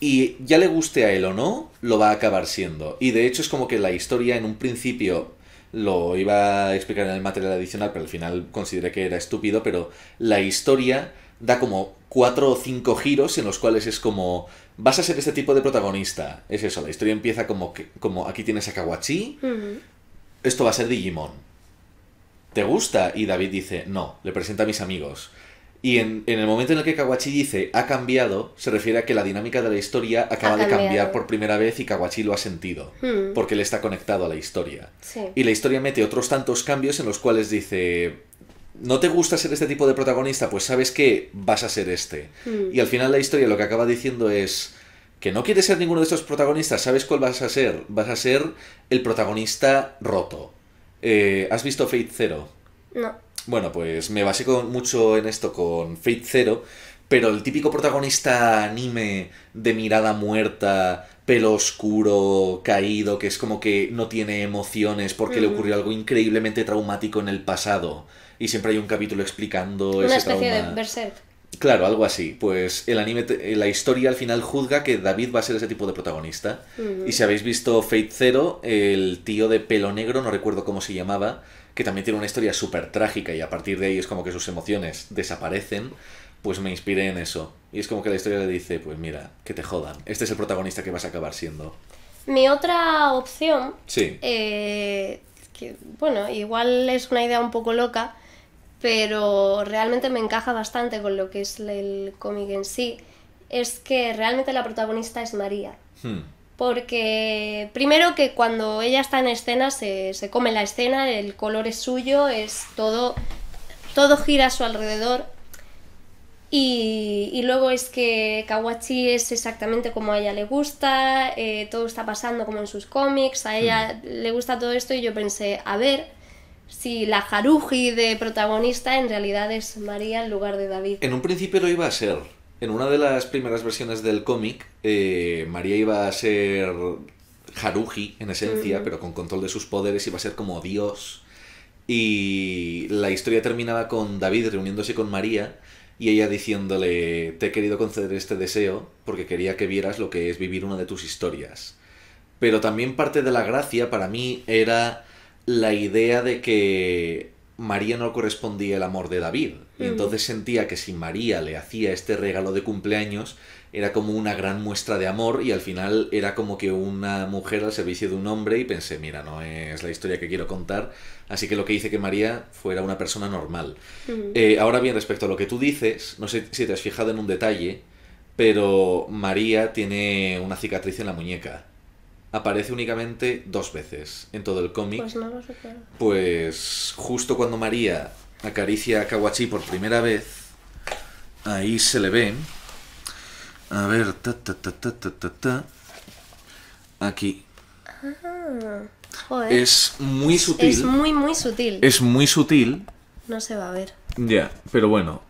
Speaker 2: Y ya le guste a él o no, lo va a acabar siendo. Y de hecho es como que la historia en un principio... Lo iba a explicar en el material adicional, pero al final consideré que era estúpido, pero la historia da como 4 o 5 giros en los cuales es como, vas a ser este tipo de protagonista. Es eso, la historia empieza como aquí tienes a Kawachi, esto va a ser Digimon. ¿Te gusta? Y David dice, no, le presenta a mis amigos. Y en el momento en el que Kawachi dice ha cambiado, se refiere a que la dinámica de la historia acaba de cambiar por primera vez y Kawachi lo ha sentido, porque él está conectado a la historia.
Speaker 1: Sí.
Speaker 2: Y la historia mete otros tantos cambios en los cuales dice, no te gusta ser este tipo de protagonista, pues sabes que vas a ser este. Y al final la historia lo que acaba diciendo es que no quieres ser ninguno de estos protagonistas, ¿sabes cuál vas a ser? Vas a ser el protagonista roto. ¿Has visto Fate Zero?
Speaker 1: No.
Speaker 2: Bueno, pues me basé mucho en esto con Fate Zero, pero el típico protagonista anime de mirada muerta, pelo oscuro, caído, que es como que no tiene emociones porque le ocurrió algo increíblemente traumático en el pasado. Y siempre hay un capítulo explicando
Speaker 1: Una
Speaker 2: ese
Speaker 1: especie
Speaker 2: trauma.
Speaker 1: de Berserk.
Speaker 2: Claro, algo así. Pues el anime, la historia al final juzga que David va a ser ese tipo de protagonista. Y si habéis visto Fate Zero, el tío de pelo negro, no recuerdo cómo se llamaba, que también tiene una historia súper trágica y a partir de ahí es como que sus emociones desaparecen, pues me inspiré en eso. Y es como que la historia le dice, pues mira, que te jodan. Este es el protagonista que vas a acabar siendo.
Speaker 1: Mi otra opción,
Speaker 2: Sí.
Speaker 1: que bueno, igual es una idea un poco loca, pero realmente me encaja bastante con lo que es el cómic en sí, es que realmente la protagonista es María. Porque primero que cuando ella está en escena se come la escena, el color es suyo, es todo gira a su alrededor. Y luego es que Kawachi es exactamente como a ella le gusta, todo está pasando como en sus cómics, a ella le gusta todo esto y yo pensé, a ver si la Haruhi de protagonista en realidad es María en lugar de David.
Speaker 2: En un principio lo iba a ser. En una de las primeras versiones del cómic, María iba a ser Haruhi en esencia, pero con control de sus poderes, iba a ser como Dios. Y la historia terminaba con David reuniéndose con María y ella diciéndole, te he querido conceder este deseo porque quería que vieras lo que es vivir una de tus historias. Pero también parte de la gracia para mí era la idea de que María no correspondía el amor de David. Y entonces sentía que si María le hacía este regalo de cumpleaños era como una gran muestra de amor y al final era como que una mujer al servicio de un hombre y pensé, mira, no es la historia que quiero contar, así que lo que hice que María fuera una persona normal. Ahora bien, respecto a lo que tú dices, no sé si te has fijado en un detalle, pero María tiene una cicatriz en la muñeca. Aparece únicamente 2 veces en todo el cómic.
Speaker 1: Pues no lo recuerdo.
Speaker 2: Pues justo cuando María acaricia a Kawachi por primera vez, ahí se le ve. A ver, aquí.
Speaker 1: Joder.
Speaker 2: Es muy sutil.
Speaker 1: Es muy sutil.
Speaker 2: Es muy sutil.
Speaker 1: No se va a ver.
Speaker 2: Ya, pero bueno.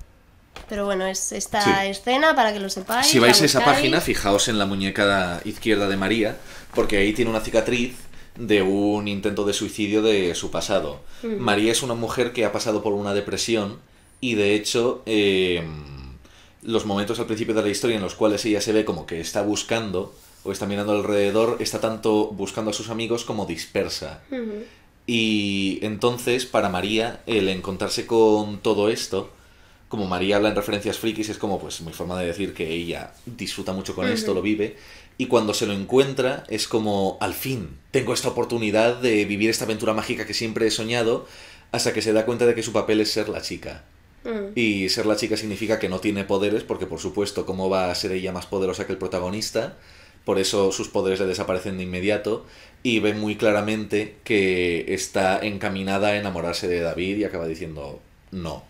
Speaker 1: Pero bueno, es esta escena para que lo sepáis.
Speaker 2: Si vais
Speaker 1: la
Speaker 2: a esa
Speaker 1: buscáis.
Speaker 2: página, fijaos en la muñeca izquierda de María, porque ahí tiene una cicatriz de un intento de suicidio de su pasado. María es una mujer que ha pasado por una depresión y de hecho los momentos al principio de la historia en los cuales ella se ve como que está buscando o está mirando alrededor, está tanto buscando a sus amigos como dispersa. Y entonces para María el encontrarse con todo esto, como María habla en referencias frikis, es como pues mi forma de decir que ella disfruta mucho con esto, lo vive, y cuando se lo encuentra es como al fin tengo esta oportunidad de vivir esta aventura mágica que siempre he soñado, hasta que se da cuenta de que su papel es ser la chica. Y ser la chica significa que no tiene poderes, porque por supuesto, ¿cómo va a ser ella más poderosa que el protagonista? Por eso sus poderes le desaparecen de inmediato, y ve muy claramente que está encaminada a enamorarse de David y acaba diciendo no.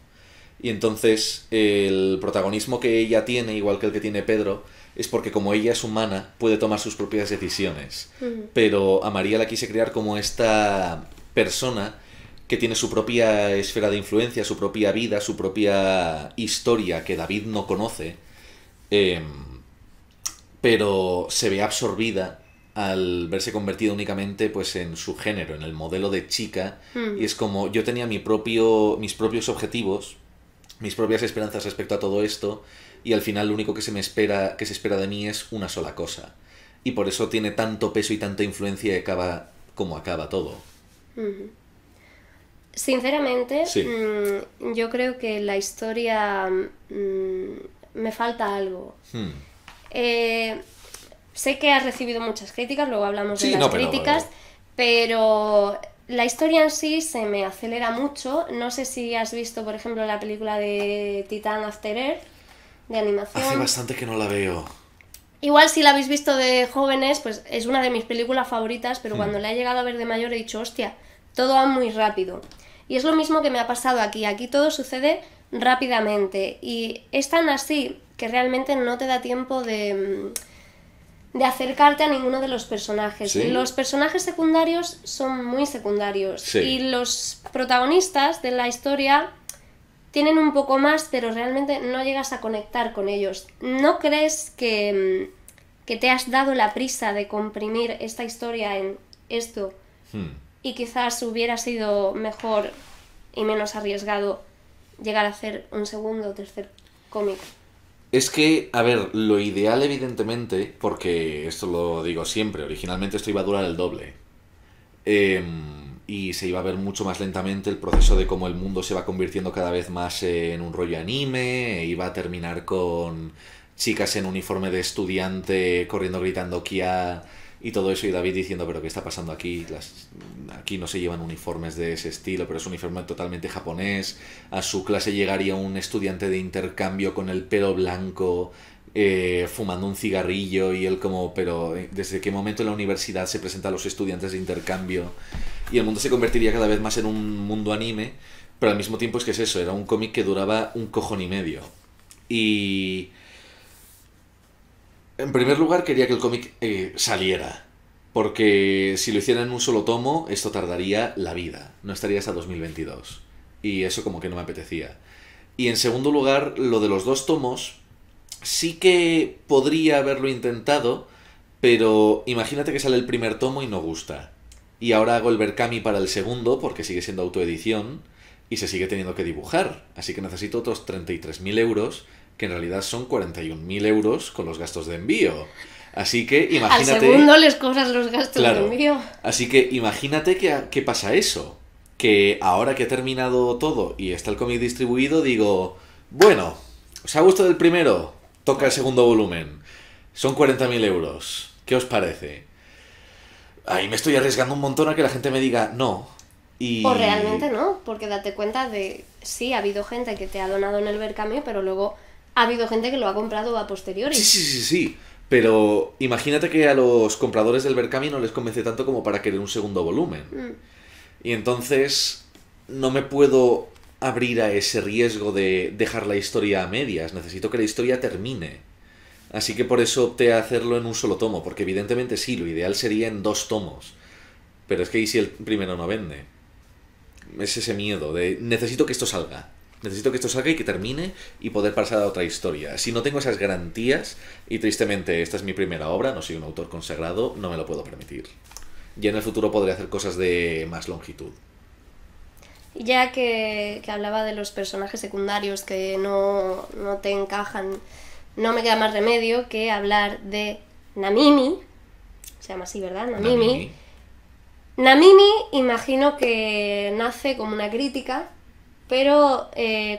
Speaker 2: Y entonces el protagonismo que ella tiene, igual que el que tiene Pedro, es porque como ella es humana, puede tomar sus propias decisiones. Pero a María la quise crear como esta persona que tiene su propia esfera de influencia, su propia vida, su propia historia que David no conoce, pero se ve absorbida al verse convertida únicamente pues en su género, en el modelo de chica, y es como yo tenía mis propios objetivos, mis propias esperanzas respecto a todo esto, y al final lo único que se espera de mí es una sola cosa, y por eso tiene tanto peso y tanta influencia y acaba como acaba todo.
Speaker 1: Sinceramente,
Speaker 2: Sí.
Speaker 1: yo creo que la historia me falta algo. Sé que has recibido muchas críticas, luego hablamos de las críticas, pero la historia en sí se me acelera mucho. No sé si has visto, por ejemplo, la película de Titan After Earth, de animación.
Speaker 2: Hace bastante que no la veo.
Speaker 1: Igual si la habéis visto de jóvenes, pues es una de mis películas favoritas, pero cuando la he llegado a ver de mayor he dicho, hostia, todo va muy rápido. Y es lo mismo que me ha pasado aquí. Aquí todo sucede rápidamente y es tan así que realmente no te da tiempo de acercarte a ninguno de los personajes.
Speaker 2: ¿Sí?
Speaker 1: Los personajes secundarios son muy secundarios,
Speaker 2: Sí.
Speaker 1: y los protagonistas de la historia tienen un poco más, pero realmente no llegas a conectar con ellos. ¿No crees que te has dado la prisa de comprimir esta historia en esto y quizás hubiera sido mejor y menos arriesgado llegar a hacer un segundo o tercer cómic?
Speaker 2: Es que, a ver, lo ideal evidentemente, porque esto lo digo siempre, originalmente esto iba a durar el doble. Y se iba a ver mucho más lentamente el proceso de cómo el mundo se va convirtiendo cada vez más en un rollo anime, e iba a terminar con chicas en uniforme de estudiante corriendo gritando Kia y todo eso, y David diciendo, pero ¿qué está pasando aquí? Aquí no se llevan uniformes de ese estilo, pero es un uniforme totalmente japonés. A su clase llegaría un estudiante de intercambio con el pelo blanco, fumando un cigarrillo, y él como, pero ¿desde qué momento en la universidad se presentan a los estudiantes de intercambio? Y el mundo se convertiría cada vez más en un mundo anime, pero al mismo tiempo es que es eso, era un cómic que duraba un cojón y medio. Y en primer lugar quería que el cómic saliera, porque si lo hiciera en un solo tomo, esto tardaría la vida, no estaría hasta 2022. Y eso como que no me apetecía. Y en segundo lugar, lo de los 2 tomos, sí que podría haberlo intentado, pero imagínate que sale el primer tomo y no gusta. Y ahora hago el Berkami para el segundo, porque sigue siendo autoedición, y se sigue teniendo que dibujar. Así que necesito otros 33.000 euros, que en realidad son 41.000 euros con los gastos de envío. Así que imagínate...
Speaker 1: Al segundo les cobras los gastos
Speaker 2: Claro.
Speaker 1: de envío.
Speaker 2: Así que imagínate que pasa eso. Que ahora que he terminado todo y está el cómic distribuido, digo, bueno, ¿os ha gustado el primero? Toca el segundo volumen. Son 40.000 euros. ¿Qué os parece? Ahí me estoy arriesgando un montón a que la gente me diga no. Y...
Speaker 1: O realmente no, porque date cuenta de... Sí, ha habido gente que te ha donado en el Berkami, pero luego ha habido gente que lo ha comprado a posteriori.
Speaker 2: Sí. Pero imagínate que a los compradores del Berkami no les convence tanto como para querer un segundo volumen. Y entonces no me puedo abrir a ese riesgo de dejar la historia a medias. Necesito que la historia termine. Así que por eso opté a hacerlo en un solo tomo, porque evidentemente sí, lo ideal sería en 2 tomos. Pero es que ¿y si el primero no vende? Es ese miedo de necesito que esto salga. Necesito que esto salga y que termine y poder pasar a otra historia. Si no tengo esas garantías, y tristemente esta es mi primera obra, no soy un autor consagrado, no me lo puedo permitir. Ya en el futuro podré hacer cosas de más longitud.
Speaker 1: Ya que hablaba de los personajes secundarios que no te encajan, no me queda más remedio que hablar de Namimi. Se llama así, ¿verdad? Namimi. Namimi imagino que nace como una crítica, pero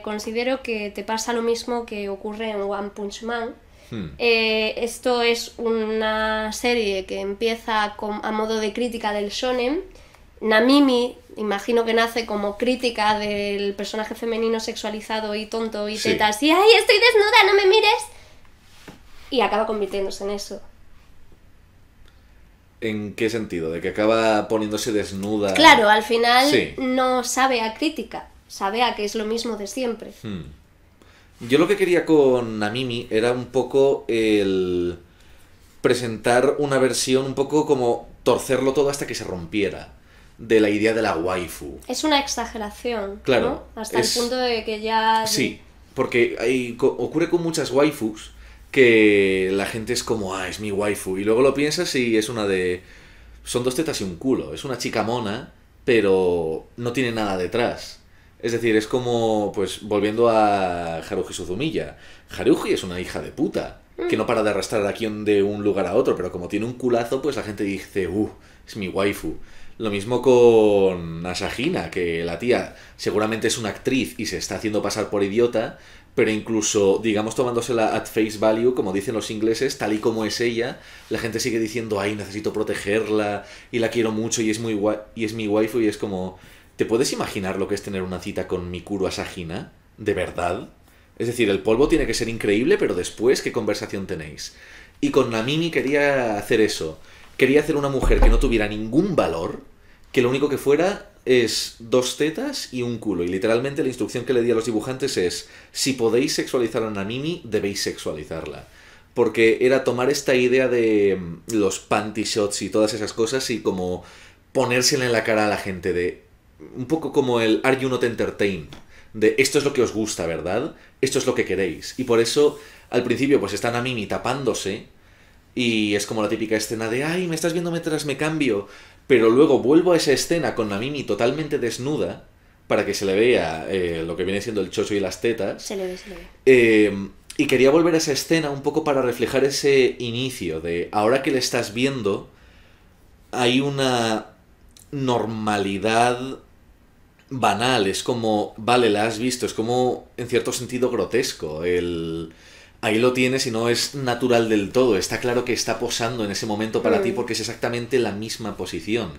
Speaker 1: considero que te pasa lo mismo que ocurre en One Punch Man. Esto es una serie que empieza a modo de crítica del shonen. Namimi imagino que nace como crítica del personaje femenino sexualizado y tonto y tetas y ¡ay, estoy desnuda, no me mires! Y acaba convirtiéndose en eso.
Speaker 2: ¿En qué sentido? ¿De que acaba poniéndose desnuda?
Speaker 1: Claro, al final no sabe a crítica, sabe a que es lo mismo de siempre.
Speaker 2: Yo lo que quería con Namimi era un poco el presentar una versión un poco como torcerlo todo hasta que se rompiera de la idea de la waifu.
Speaker 1: Es una exageración,
Speaker 2: claro,
Speaker 1: ¿no? Hasta el punto de que ya...
Speaker 2: Sí, porque ocurre con muchas waifus que la gente es como, es mi waifu, y luego lo piensas y es una de... Son 2 tetas y un culo, es una chica mona, pero no tiene nada detrás. Es decir, es como, pues, volviendo a Haruhi Suzumiya. Haruhi es una hija de puta, que no para de arrastrar aquí de un lugar a otro, pero como tiene un culazo, pues la gente dice, es mi waifu. Lo mismo con Asahina, que la tía seguramente es una actriz y se está haciendo pasar por idiota, pero incluso, digamos, tomándosela at face value, como dicen los ingleses, tal y como es ella, la gente sigue diciendo, necesito protegerla, y la quiero mucho, y es mi waifu, y es como... ¿Te puedes imaginar lo que es tener una cita con Mikuru Asahina? ¿De verdad? Es decir, el polvo tiene que ser increíble, pero después, ¿qué conversación tenéis? Y con Namimi quería hacer eso. Quería hacer una mujer que no tuviera ningún valor, que lo único que fuera es 2 tetas y un culo. Y literalmente la instrucción que le di a los dibujantes es: si podéis sexualizar a Namimi, debéis sexualizarla. Porque era tomar esta idea de los panty shots y todas esas cosas y como ponérsela en la cara a la gente, de un poco como el Are You Not Entertained, de esto es lo que os gusta, ¿verdad? Esto es lo que queréis. Y por eso al principio pues está Namimi tapándose y es como la típica escena de ay, me estás viendo mientras me cambio, pero luego vuelvo a esa escena con Namimi totalmente desnuda para que se le vea lo que viene siendo el chocho y las tetas.
Speaker 1: Se le ve, se le ve.
Speaker 2: Y quería volver a esa escena un poco para reflejar ese inicio de ahora que le estás viendo hay una normalidad banal, es como, vale, la has visto, es como en cierto sentido grotesco, ahí lo tienes y no es natural del todo, está claro que está posando en ese momento para ti porque es exactamente la misma posición.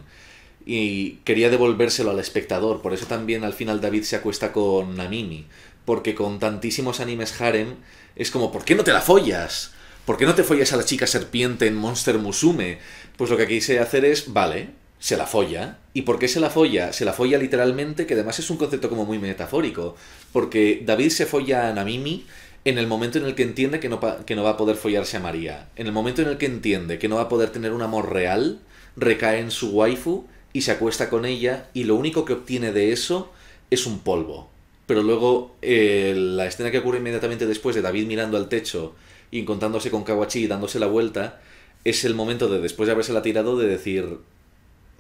Speaker 2: Y quería devolvérselo al espectador, por eso también al final David se acuesta con Namimi, porque con tantísimos animes harem es como, ¿por qué no te la follas? ¿Por qué no te follas a la chica serpiente en Monster Musume? Pues lo que quise hacer es, vale, se la folla. ¿Y por qué se la folla? Se la folla literalmente, que además es un concepto como muy metafórico, porque David se folla a Namimi en el momento en el que entiende que no va a poder follarse a María. En el momento en el que entiende que no va a poder tener un amor real, recae en su waifu y se acuesta con ella, y lo único que obtiene de eso es un polvo. Pero luego la escena que ocurre inmediatamente después de David mirando al techo y encontrándose con Kawachi y dándose la vuelta, es el momento de, después de habérsela tirado, de decir,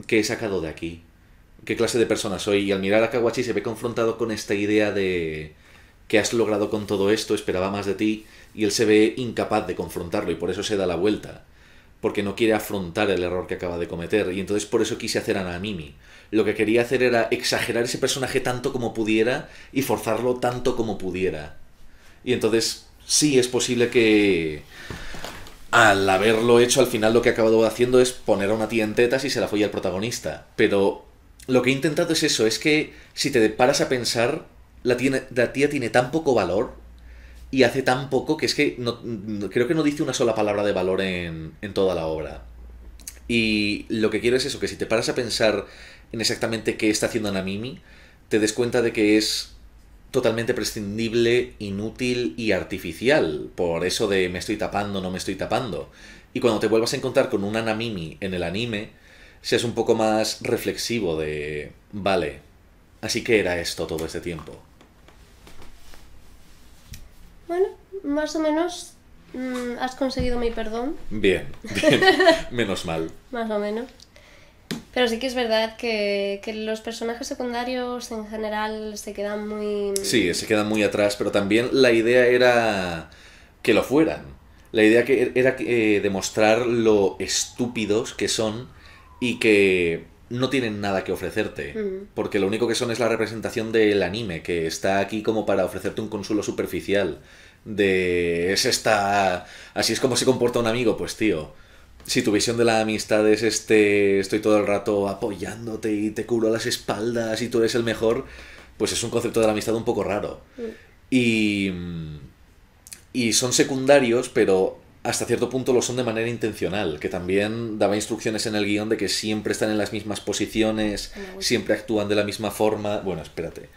Speaker 2: ¿qué he sacado de aquí? ¿Qué clase de persona soy? Y al mirar a Kawachi se ve confrontado con esta idea de ¿qué has logrado con todo esto? Esperaba más de ti. Y él se ve incapaz de confrontarlo y por eso se da la vuelta. Porque no quiere afrontar el error que acaba de cometer. Y entonces por eso quise hacer a Namimi. Lo que quería hacer era exagerar ese personaje tanto como pudiera y forzarlo tanto como pudiera. Y entonces sí es posible que al haberlo hecho al final lo que he acabado haciendo es poner a una tía en tetas y se la folla al protagonista. Pero lo que he intentado es eso, es que si te paras a pensar, la tía tiene tan poco valor y hace tan poco que es que creo que no dice una sola palabra de valor en toda la obra. Y lo que quiero es eso, que si te paras a pensar en exactamente qué está haciendo Namimi, te des cuenta de que es totalmente prescindible, inútil y artificial, por eso de me estoy tapando, no me estoy tapando. Y cuando te vuelvas a encontrar con una Namimi en el anime, seas un poco más reflexivo de, vale, así que era esto todo este tiempo.
Speaker 1: Bueno, más o menos has conseguido mi perdón.
Speaker 2: Bien, bien, menos mal.
Speaker 1: Más o menos. Pero sí que es verdad que los personajes secundarios en general se quedan muy...
Speaker 2: Sí, se quedan muy atrás, pero también la idea era que lo fueran. La idea era demostrar lo estúpidos que son y que no tienen nada que ofrecerte. Porque lo único que son es la representación del anime, que está aquí como para ofrecerte un consuelo superficial. Así es como se comporta un amigo, pues tío. Si tu visión de la amistad es estoy todo el rato apoyándote y te cubro las espaldas y tú eres el mejor, pues es un concepto de la amistad un poco raro. Y son secundarios, pero hasta cierto punto lo son de manera intencional, que también daba instrucciones en el guión de que siempre están en las mismas posiciones, siempre actúan de la misma forma. Bueno, espérate.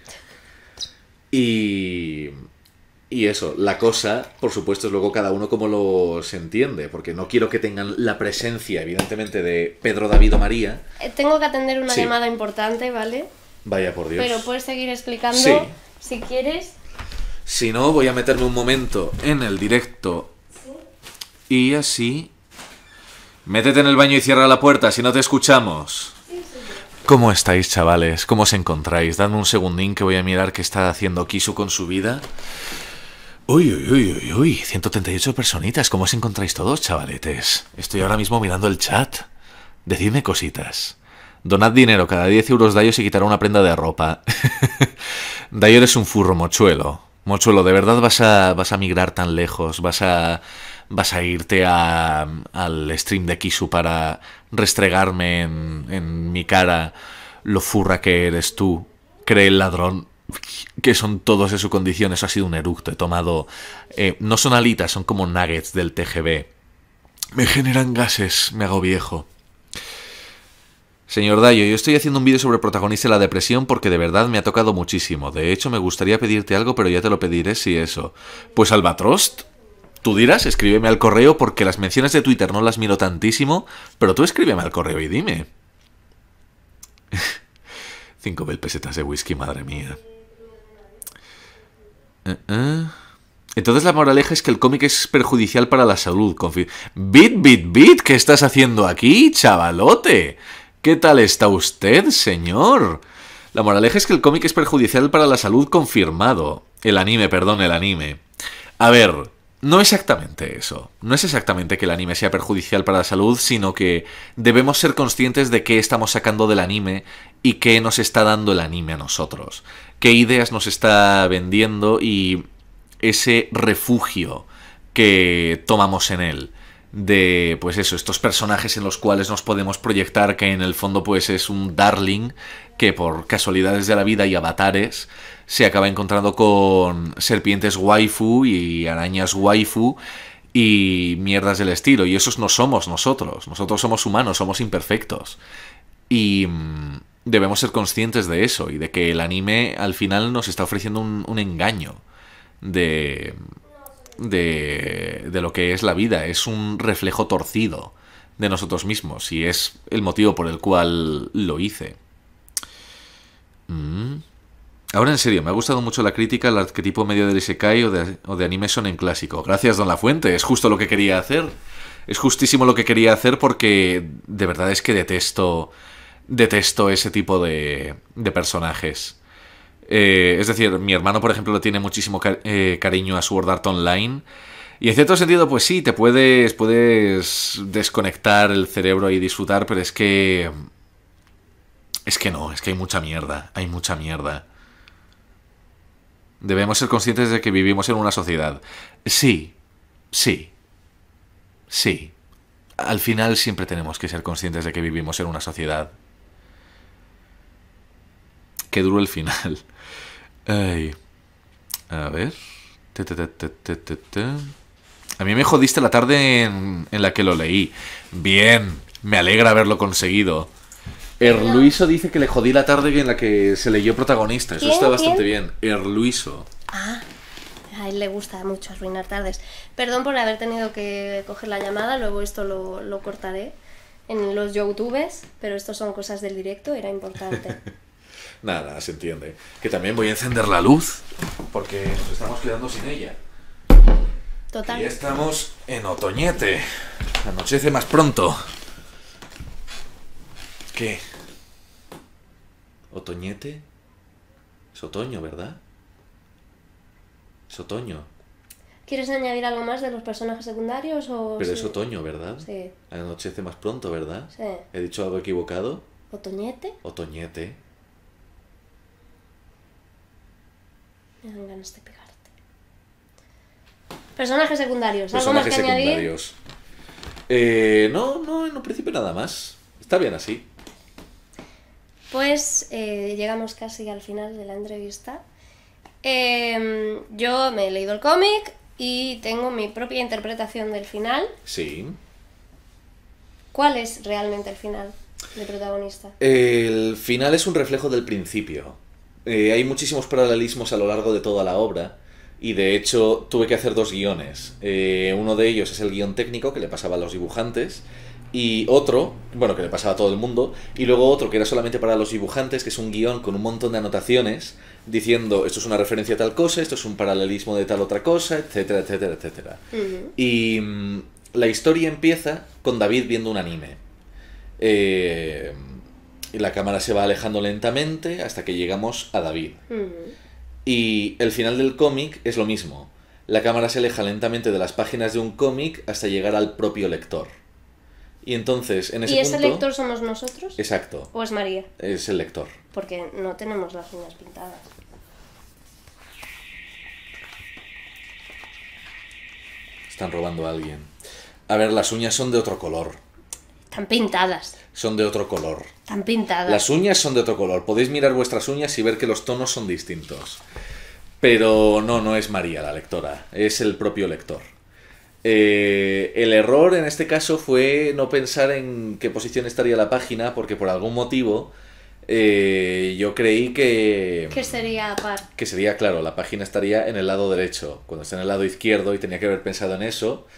Speaker 2: Y eso, la cosa, por supuesto, es luego cada uno como lo se entiende, porque no quiero que tengan la presencia, evidentemente, de Pedro, David o María.
Speaker 1: Tengo que atender una llamada importante, ¿vale?
Speaker 2: Vaya por Dios.
Speaker 1: Pero puedes seguir explicando si quieres.
Speaker 2: Si no, voy a meterme un momento en el directo. Y así... Métete en el baño y cierra la puerta, si no te escuchamos. ¿Cómo estáis, chavales? ¿Cómo os encontráis? Dadme un segundín que voy a mirar qué está haciendo Kisu con su vida. Uy, 138 personitas. ¿Cómo os encontráis todos, chavaletes? Estoy ahora mismo mirando el chat. Decidme cositas. Donad dinero, cada 10 euros Dayo se quitará una prenda de ropa. Dayo eres un furro, mochuelo. Mochuelo, ¿de verdad vas a migrar tan lejos? ¿Vas a irte al stream de Kisu para restregarme en mi cara lo furra que eres tú? Cree el ladrón que son todos de su condición. Eso ha sido un eructo. He tomado... no son alitas, son como nuggets del TGV. Me generan gases, me hago viejo. Señor Dayo, yo estoy haciendo un vídeo sobre el protagonista de la depresión porque de verdad me ha tocado muchísimo. De hecho, me gustaría pedirte algo, pero ya te lo pediré si eso. Pues Albatrost, tú dirás, escríbeme al correo porque las menciones de Twitter no las miro tantísimo, pero tú escríbeme al correo y dime. 5.000 pesetas de whisky, madre mía. Entonces la moraleja es que el cómic es perjudicial para la salud. Bit, ¿qué estás haciendo aquí, chavalote? ¿Qué tal está usted, señor? La moraleja es que el cómic es perjudicial para la salud, confirmado. El anime. A ver, no exactamente eso. No es exactamente que el anime sea perjudicial para la salud, sino que debemos ser conscientes de qué estamos sacando del anime y qué nos está dando el anime a nosotros. Qué ideas nos está vendiendo y ese refugio que tomamos en él. De, pues eso, estos personajes en los cuales nos podemos proyectar, que en el fondo pues es un darling que por casualidades de la vida y avatares se acaba encontrando con serpientes waifu y arañas waifu y mierdas del estilo. Y esos no somos nosotros. Nosotros somos humanos, somos imperfectos. Y debemos ser conscientes de eso y de que el anime al final nos está ofreciendo un engaño de lo que es la vida. Es un reflejo torcido de nosotros mismos y es el motivo por el cual lo hice. Ahora en serio, me ha gustado mucho la crítica al arquetipo medio del isekai o de anime shonen clásico. Gracias, Don Lafuente, es justo lo que quería hacer. Es justísimo lo que quería hacer porque de verdad es que detesto ese tipo de personajes. Es decir, mi hermano, por ejemplo, le tiene muchísimo cariño a Sword Art Online. Y en cierto sentido, pues sí, puedes desconectar el cerebro y disfrutar, pero es que no, es que hay mucha mierda. Debemos ser conscientes de que vivimos en una sociedad. Sí. Al final siempre tenemos que ser conscientes de que vivimos en una sociedad. Qué duro el final. Ay. A ver. A mí me jodiste la tarde en la que lo leí. Bien. Me alegra haberlo conseguido. Erluiso dice que le jodí la tarde en la que se leyó Protagonista. Eso está bastante bien. Erluiso.
Speaker 1: Ah, a él le gusta mucho arruinar tardes. Perdón por haber tenido que coger la llamada. Luego esto lo cortaré en los YouTubes. Pero esto son cosas del directo. Era importante.
Speaker 2: Nada, se entiende. Que también voy a encender la luz porque nos estamos quedando sin ella.
Speaker 1: Total.
Speaker 2: Y ya estamos en otoñete. Anochece más pronto. ¿Qué? ¿Otoñete? Es otoño, ¿verdad? Es otoño.
Speaker 1: ¿Quieres añadir algo más de los personajes secundarios o...?
Speaker 2: Pero
Speaker 1: sí?
Speaker 2: es otoño, ¿verdad?
Speaker 1: Sí.
Speaker 2: Anochece más pronto, ¿verdad?
Speaker 1: Sí.
Speaker 2: ¿He dicho algo equivocado?
Speaker 1: ¿Otoñete?
Speaker 2: Otoñete.
Speaker 1: Me dan ganas de pegarte. Personajes secundarios. ¿Algo
Speaker 2: Personajes
Speaker 1: más que añadir?
Speaker 2: secundarios. No, en un principio nada más. Está bien así.
Speaker 1: Pues llegamos casi al final de la entrevista. Yo me he leído el cómic y tengo mi propia interpretación del final.
Speaker 2: Sí.
Speaker 1: ¿Cuál es realmente el final de Protagonista?
Speaker 2: El final es un reflejo del principio. Hay muchísimos paralelismos a lo largo de toda la obra. Y de hecho tuve que hacer 2 guiones. Uno de ellos es el guión técnico que le pasaba a los dibujantes. Y otro, bueno, que le pasaba a todo el mundo. Y luego otro que era solamente para los dibujantes, que es un guión con un montón de anotaciones diciendo esto es una referencia a tal cosa, esto es un paralelismo de tal otra cosa, etcétera, etcétera, etcétera. Y la historia empieza con David viendo un anime. Y la cámara se va alejando lentamente hasta que llegamos a David. Y el final del cómic es lo mismo. La cámara se aleja lentamente de las páginas de un cómic hasta llegar al propio lector. Y entonces, en ese
Speaker 1: ¿Y ese
Speaker 2: punto...
Speaker 1: lector somos nosotros?
Speaker 2: Exacto.
Speaker 1: ¿O es María?
Speaker 2: Es el lector.
Speaker 1: Porque no tenemos las uñas pintadas.
Speaker 2: Están robando a alguien. A ver, las uñas son de otro color.
Speaker 1: Están pintadas.
Speaker 2: Son de otro color.
Speaker 1: Están pintadas.
Speaker 2: Las uñas son de otro color. Podéis mirar vuestras uñas y ver que los tonos son distintos. Pero no es María la lectora. Es el propio lector. El error en este caso fue no pensar en qué posición estaría la página, porque por algún motivo yo creí
Speaker 1: Que sería par.
Speaker 2: que sería, claro, la página estaría en el lado derecho, cuando está en el lado izquierdo, y tenía que haber pensado en eso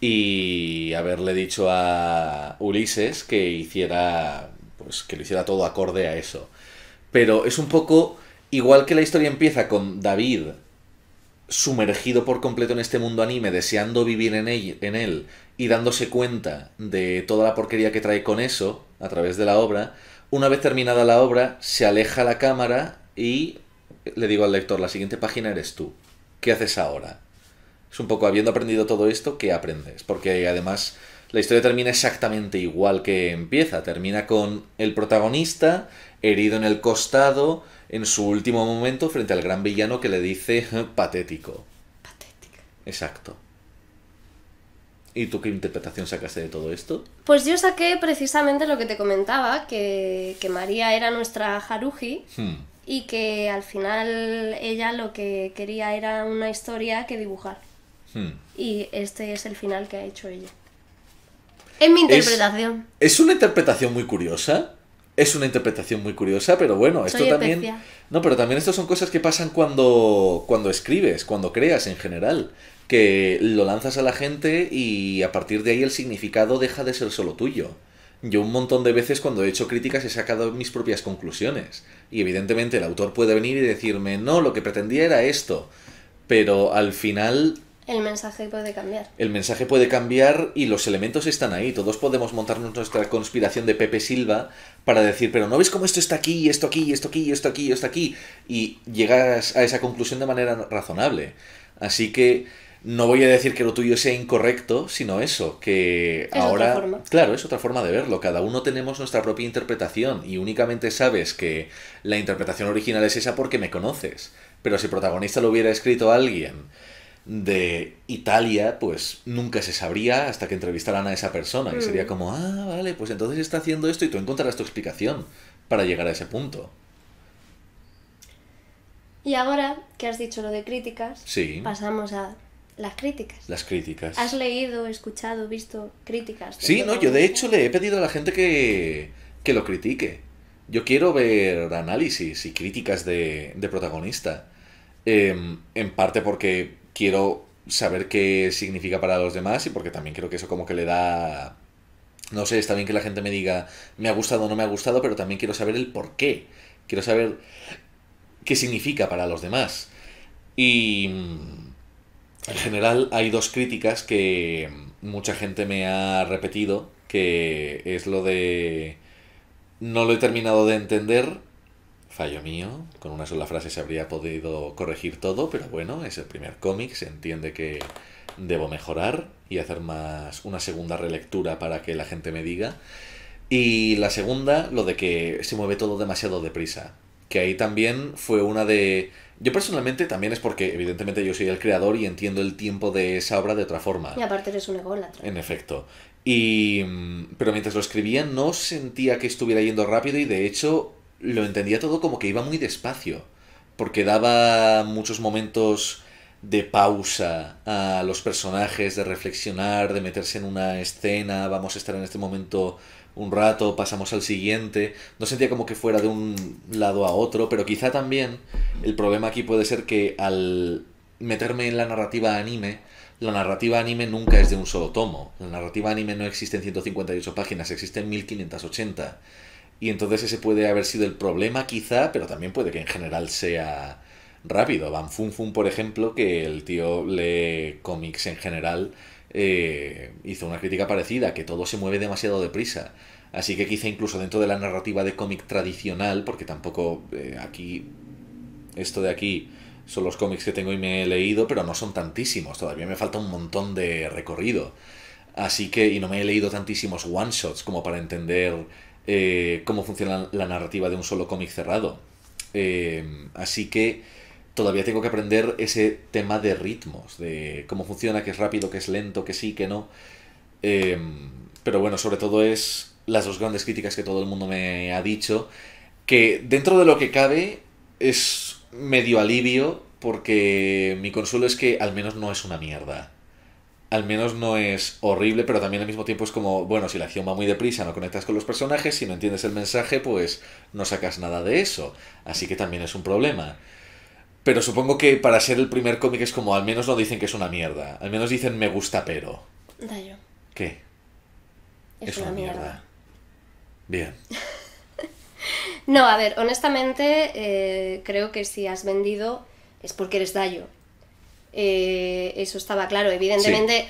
Speaker 2: y haberle dicho a Ulises que hiciera, pues que lo hiciera todo acorde a eso. Pero es un poco igual que la historia empieza con David sumergido por completo en este mundo anime, deseando vivir en él y dándose cuenta de toda la porquería que trae con eso a través de la obra. Una vez terminada la obra, se aleja la cámara y le digo al lector, la siguiente página eres tú. ¿Qué haces ahora? Es un poco, habiendo aprendido todo esto, ¿qué aprendes? Porque además la historia termina exactamente igual que empieza. Termina con el protagonista herido en el costado en su último momento frente al gran villano que le dice patético.
Speaker 1: Patética.
Speaker 2: Exacto. ¿Y tú qué interpretación sacaste de todo esto?
Speaker 1: Pues yo saqué precisamente lo que te comentaba, que María era nuestra Haruhi y que al final ella lo que quería era una historia que dibujar. Y este es el final que ha hecho ella. En mi interpretación.
Speaker 2: Es una interpretación muy curiosa. Es una interpretación muy curiosa, pero bueno, esto
Speaker 1: Soy
Speaker 2: también...
Speaker 1: especial.
Speaker 2: No, pero también esto son cosas que pasan cuando escribes, cuando creas en general. Que lo lanzas a la gente y a partir de ahí el significado deja de ser solo tuyo. Yo un montón de veces cuando he hecho críticas he sacado mis propias conclusiones. Y evidentemente el autor puede venir y decirme, no, lo que pretendía era esto. Pero al final...
Speaker 1: El mensaje puede cambiar.
Speaker 2: El mensaje puede cambiar y los elementos están ahí. Todos podemos montarnos nuestra conspiración de Pepe Silva para decir, pero ¿no ves cómo esto está aquí, y esto aquí, y esto aquí, y esto aquí, y esto aquí? Y llegas a esa conclusión de manera razonable. Así que no voy a decir que lo tuyo sea incorrecto, sino eso, que
Speaker 1: es
Speaker 2: ahora...
Speaker 1: otra forma.
Speaker 2: Claro, es otra forma de verlo. Cada uno tenemos nuestra propia interpretación y únicamente sabes que la interpretación original es esa porque me conoces. Pero si el protagonista lo hubiera escrito a alguien de Italia, pues nunca se sabría hasta que entrevistaran a esa persona. Y sería como, ah, vale, pues entonces está haciendo esto y tú encontrarás tu explicación para llegar a ese punto.
Speaker 1: Y ahora que has dicho lo de críticas,
Speaker 2: Sí.
Speaker 1: pasamos a las críticas.
Speaker 2: Las críticas.
Speaker 1: ¿Has leído, escuchado, visto críticas?
Speaker 2: Sí, no, yo de hecho le he pedido a la gente que lo critique. Yo quiero ver análisis y críticas de protagonista. En parte porque quiero saber qué significa para los demás y porque también creo que eso como que le da... No sé, está bien que la gente me diga me ha gustado o no me ha gustado, pero también quiero saber el por qué. Quiero saber qué significa para los demás. Y en general hay dos críticas que mucha gente me ha repetido, que es lo de no lo he terminado de entender, fallo mío, con una sola frase se habría podido corregir todo, pero bueno, es el primer cómic, se entiende que debo mejorar y hacer más una segunda relectura para que la gente me diga. Y la segunda, lo de que se mueve todo demasiado deprisa, que ahí también fue una de... Yo personalmente también es porque evidentemente yo soy el creador y entiendo el tiempo de esa obra de otra forma.
Speaker 1: Y aparte eres un ególatra.
Speaker 2: En efecto. Pero mientras lo escribía no sentía que estuviera yendo rápido y de hecho lo entendía todo como que iba muy despacio. Porque daba muchos momentos de pausa a los personajes, de reflexionar, de meterse en una escena, vamos a estar en este momento un rato, pasamos al siguiente. No sentía como que fuera de un lado a otro, pero quizá también el problema aquí puede ser que al meterme en la narrativa anime nunca es de un solo tomo. La narrativa anime no existe en 158 páginas, existe en 1580. Y entonces ese puede haber sido el problema quizá, pero también puede que en general sea rápido. Van Fun Fun, por ejemplo, que el tío lee cómics en general, hizo una crítica parecida, que todo se mueve demasiado deprisa. Así que quizá incluso dentro de la narrativa de cómic tradicional, porque tampoco aquí, esto de aquí son los cómics que tengo y me he leído, pero no son tantísimos, todavía me falta un montón de recorrido. Así que, y no me he leído tantísimos one-shots como para entender cómo funciona la narrativa de un solo cómic cerrado. Así que todavía tengo que aprender ese tema de ritmos, de cómo funciona, qué es rápido, qué es lento, qué sí, qué no. Pero bueno, sobre todo es las dos grandes críticas que todo el mundo me ha dicho, que dentro de lo que cabe es medio alivio, porque mi consuelo es que al menos no es una mierda. al menos no es horrible, pero también al mismo tiempo es como, bueno, si la acción va muy deprisa, no conectas con los personajes, si no entiendes el mensaje, pues no sacas nada de eso. Así que también es un problema. Pero supongo que para ser el primer cómic es como, al menos no dicen que es una mierda. Al menos dicen me gusta pero.
Speaker 1: Dayo.
Speaker 2: ¿Qué?
Speaker 1: Es una mierda.
Speaker 2: Bien.
Speaker 1: No, a ver, honestamente, creo que si has vendido es porque eres Dayo. Eso estaba claro. Evidentemente,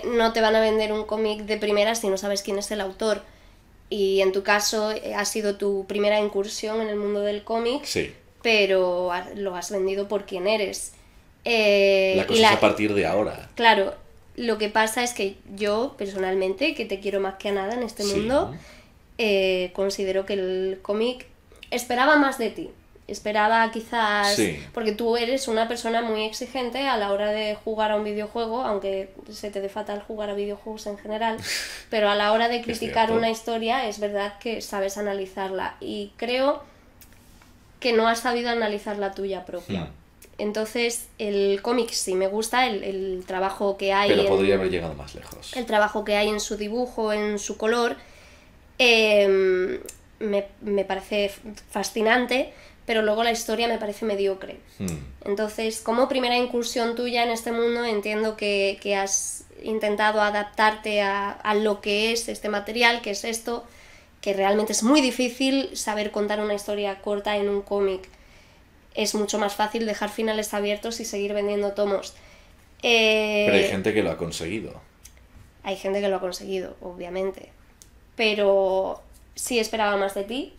Speaker 1: no te van a vender un cómic de primera si no sabes quién es el autor. Y en tu caso, ha sido tu primera incursión en el mundo del cómic.
Speaker 2: Sí.
Speaker 1: Pero lo has vendido por quién eres.
Speaker 2: La cosa es a partir de ahora.
Speaker 1: Claro, lo que pasa es que yo, personalmente, que te quiero más que a nada en este mundo, considero que el cómic esperaba más de ti. Esperaba quizás...
Speaker 2: Sí.
Speaker 1: Porque tú eres una persona muy exigente a la hora de jugar a un videojuego, aunque se te dé fatal jugar a videojuegos en general, pero a la hora de criticar una historia es verdad que sabes analizarla. Y creo que no has sabido analizar la tuya propia. Entonces, el cómic sí me gusta, el trabajo que hay...
Speaker 2: Pero podría haber llegado más lejos.
Speaker 1: El trabajo que hay en su dibujo, en su color, me parece fascinante, pero luego la historia me parece mediocre. Entonces, como primera incursión tuya en este mundo, entiendo que has intentado adaptarte a lo que es este material, que es esto, que realmente es muy difícil saber contar una historia corta en un cómic. Es mucho más fácil dejar finales abiertos y seguir vendiendo tomos.
Speaker 2: Pero hay gente que lo ha conseguido.
Speaker 1: Hay gente que lo ha conseguido, obviamente. Pero sí esperaba más de ti.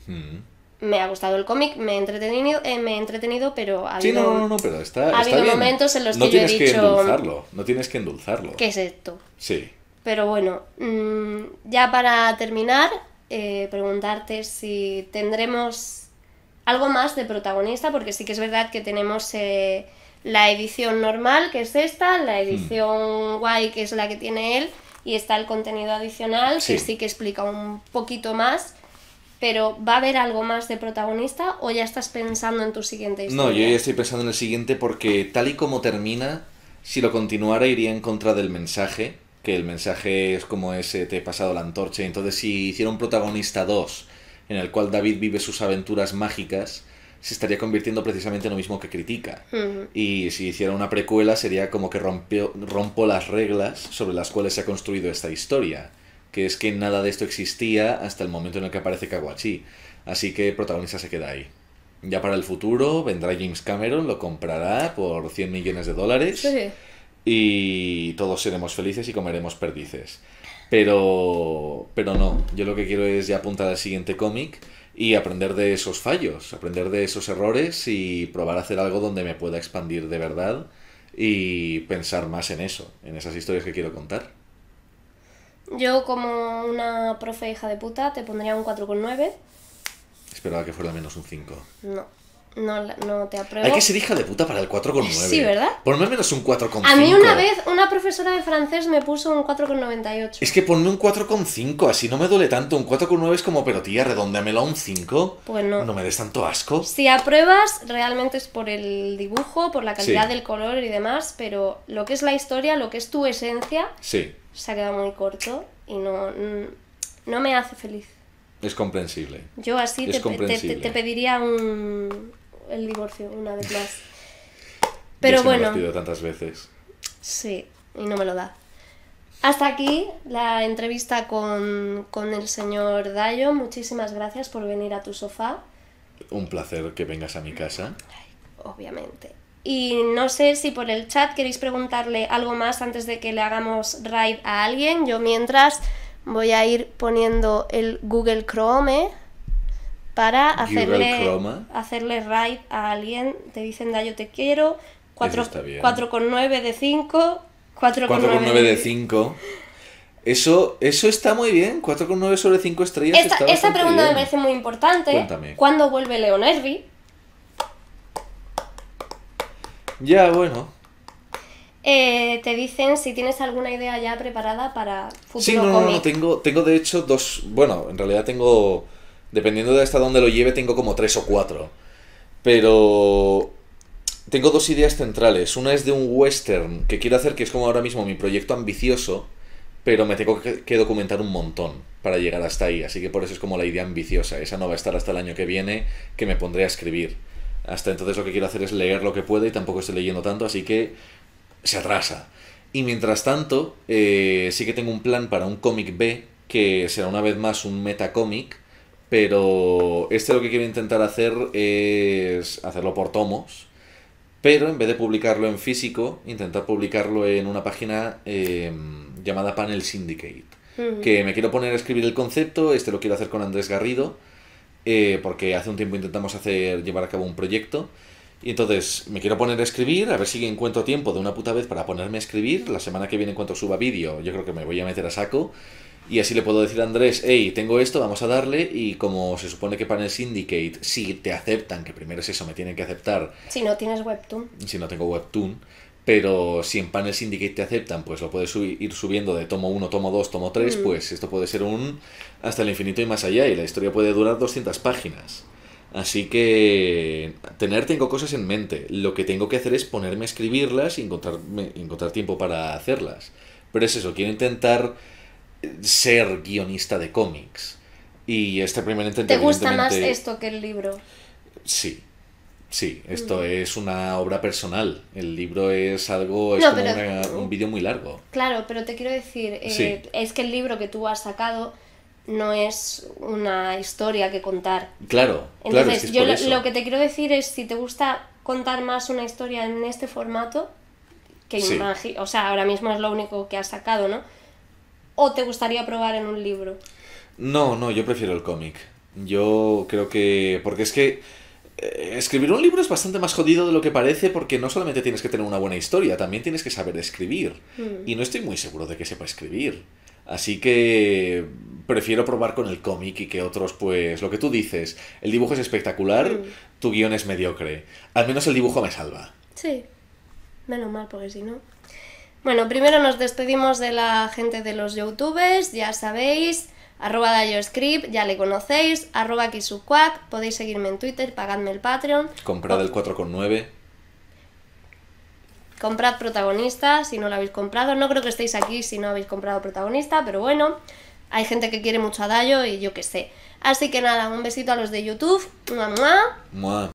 Speaker 1: Me ha gustado el cómic, me he entretenido, pero ha habido,
Speaker 2: pero
Speaker 1: ha habido
Speaker 2: bien.
Speaker 1: momentos en los que yo he dicho...
Speaker 2: No tienes que endulzarlo.
Speaker 1: ¿Qué es esto?
Speaker 2: Sí.
Speaker 1: Pero bueno, ya para terminar, preguntarte si tendremos algo más de protagonista, porque sí que es verdad que tenemos la edición normal, que es esta, la edición guay, que es la que tiene él, y está el contenido adicional, que sí que explica un poquito más. Pero, ¿va a haber algo más de protagonista o ya estás pensando en tu siguiente historia?
Speaker 2: No, yo ya estoy pensando en el siguiente porque tal y como termina, si lo continuara iría en contra del mensaje, que el mensaje es como ese, te he pasado la antorcha. Entonces, si hiciera un protagonista 2, en el cual David vive sus aventuras mágicas, se estaría convirtiendo precisamente en lo mismo que critica. Y si hiciera una precuela sería como que rompo las reglas sobre las cuales se ha construido esta historia, que es que nada de esto existía hasta el momento en el que aparece Kawachi. Así que el protagonista se queda ahí. Ya para el futuro vendrá James Cameron, lo comprará por $100 millones.
Speaker 1: Sí.
Speaker 2: Y todos seremos felices y comeremos perdices. Pero no, yo lo que quiero es ya apuntar al siguiente cómic y aprender de esos fallos, aprender de esos errores y probar a hacer algo donde me pueda expandir de verdad y pensar más en eso, en esas historias que quiero contar.
Speaker 1: Yo, como una profe hija de puta, te pondría un 4,9.
Speaker 2: Esperaba que fuera menos un 5.
Speaker 1: No te apruebo.
Speaker 2: Hay que ser hija de puta para el 4,9.
Speaker 1: Sí, ¿verdad?
Speaker 2: Ponme menos un 4,5.
Speaker 1: A mí una vez una profesora de francés me puso un 4,98.
Speaker 2: Es que ponme un 4,5, así no me duele tanto. Un 4,9 es como, pero tía, redóndeamelo a un 5.
Speaker 1: Pues no.
Speaker 2: No me des tanto asco.
Speaker 1: Si apruebas, realmente es por el dibujo, por la calidad del color y demás, pero lo que es la historia, lo que es tu esencia, se ha quedado muy corto y no me hace feliz.
Speaker 2: Es comprensible.
Speaker 1: Yo así te pediría el divorcio una vez más. Pero bueno.
Speaker 2: Me lo has pedido tantas veces.
Speaker 1: Sí, y no me lo da. Hasta aquí la entrevista con el señor Dayo. Muchísimas gracias por venir a tu sofá.
Speaker 2: Un placer que vengas a mi casa.
Speaker 1: Obviamente. Y no sé si por el chat queréis preguntarle algo más antes de que le hagamos raid a alguien. Yo mientras voy a ir poniendo el Google Chrome para hacerle raid a alguien. Te dicen Dayo te quiero. 4,9 de 5.
Speaker 2: 4,9 de 5. Eso está muy bien. 4,9 sobre 5 estrellas.
Speaker 1: Esta pregunta me parece muy importante.
Speaker 2: Cuéntame.
Speaker 1: ¿Cuándo vuelve Leonervi?
Speaker 2: Ya, bueno.
Speaker 1: Te dicen si tienes alguna idea ya preparada para futuro
Speaker 2: sí,
Speaker 1: cómic.
Speaker 2: Tengo de hecho 2. Bueno, en realidad tengo, dependiendo de hasta dónde lo lleve, tengo como 3 o 4. Pero Tengo dos ideas centrales. Una es de un western que quiero hacer, que es como ahora mismo mi proyecto ambicioso, pero me tengo que documentar un montón para llegar hasta ahí. Así que por eso es como la idea ambiciosa. Esa no va a estar hasta el año que viene, que me pondré a escribir. Hasta entonces lo que quiero hacer es leer lo que pueda y tampoco estoy leyendo tanto, así que se atrasa. Y mientras tanto, sí que tengo un plan para un cómic B, que será una vez más un metacómic, pero lo que quiero intentar hacer es hacerlo por tomos, pero en vez de publicarlo en físico, intentar publicarlo en una página llamada Panel Syndicate. Que me quiero poner a escribir el concepto, lo quiero hacer con Andrés Garrido, porque hace un tiempo intentamos llevar a cabo un proyecto. Y entonces me quiero poner a escribir, a ver si encuentro tiempo de una puta vez para ponerme a escribir. La semana que viene, en cuanto suba vídeo, yo creo que me voy a meter a saco. Y así le puedo decir a Andrés, hey, tengo esto, vamos a darle. Y como se supone que Panel Syndicate, si te aceptan, que primero es eso, me tienen que aceptar.
Speaker 1: Si no tienes Webtoon.
Speaker 2: Si no tengo Webtoon. Pero si en Panel Syndicate te aceptan, pues lo puedes ir subiendo de tomo 1, tomo 2, tomo 3. Pues esto puede ser hasta el infinito y más allá. Y la historia puede durar 200 páginas. Así que tengo cosas en mente. Lo que tengo que hacer es ponerme a escribirlas y encontrar tiempo para hacerlas. Pero es eso, quiero intentar ser guionista de cómics. Y este primer intento...
Speaker 1: ¿Te gusta más esto que el libro?
Speaker 2: Sí, esto es una obra personal. El libro es algo... Es como un vídeo muy largo.
Speaker 1: Claro, pero te quiero decir, es que el libro que tú has sacado no es una historia que contar.
Speaker 2: Claro,
Speaker 1: entonces,
Speaker 2: es
Speaker 1: yo lo que te quiero decir es, si te gusta contar más una historia en este formato, que o sea, ahora mismo es lo único que has sacado, ¿no? ¿O te gustaría probar en un libro?
Speaker 2: No, yo prefiero el cómic. Yo creo que... Porque es que escribir un libro es bastante más jodido de lo que parece, porque no solamente tienes que tener una buena historia, también tienes que saber escribir. Y no estoy muy seguro de que sepa escribir. Así que prefiero probar con el cómic y que otros, pues, lo que tú dices, el dibujo es espectacular, tu guión es mediocre. Al menos el dibujo me salva.
Speaker 1: Sí, menos mal, porque si no... Bueno, primero nos despedimos de la gente de los youtubers, ya sabéis, @DayoScript, ya le conocéis, @Kisuquack, podéis seguirme en Twitter, pagadme el Patreon.
Speaker 2: Comprad el 4,9.
Speaker 1: Comprad Protagonista si no lo habéis comprado. No creo que estéis aquí si no habéis comprado Protagonista, pero bueno, hay gente que quiere mucho a Dayo y yo qué sé. Así que nada, un besito a los de YouTube. ¡Mua, mua!
Speaker 2: ¡Mua!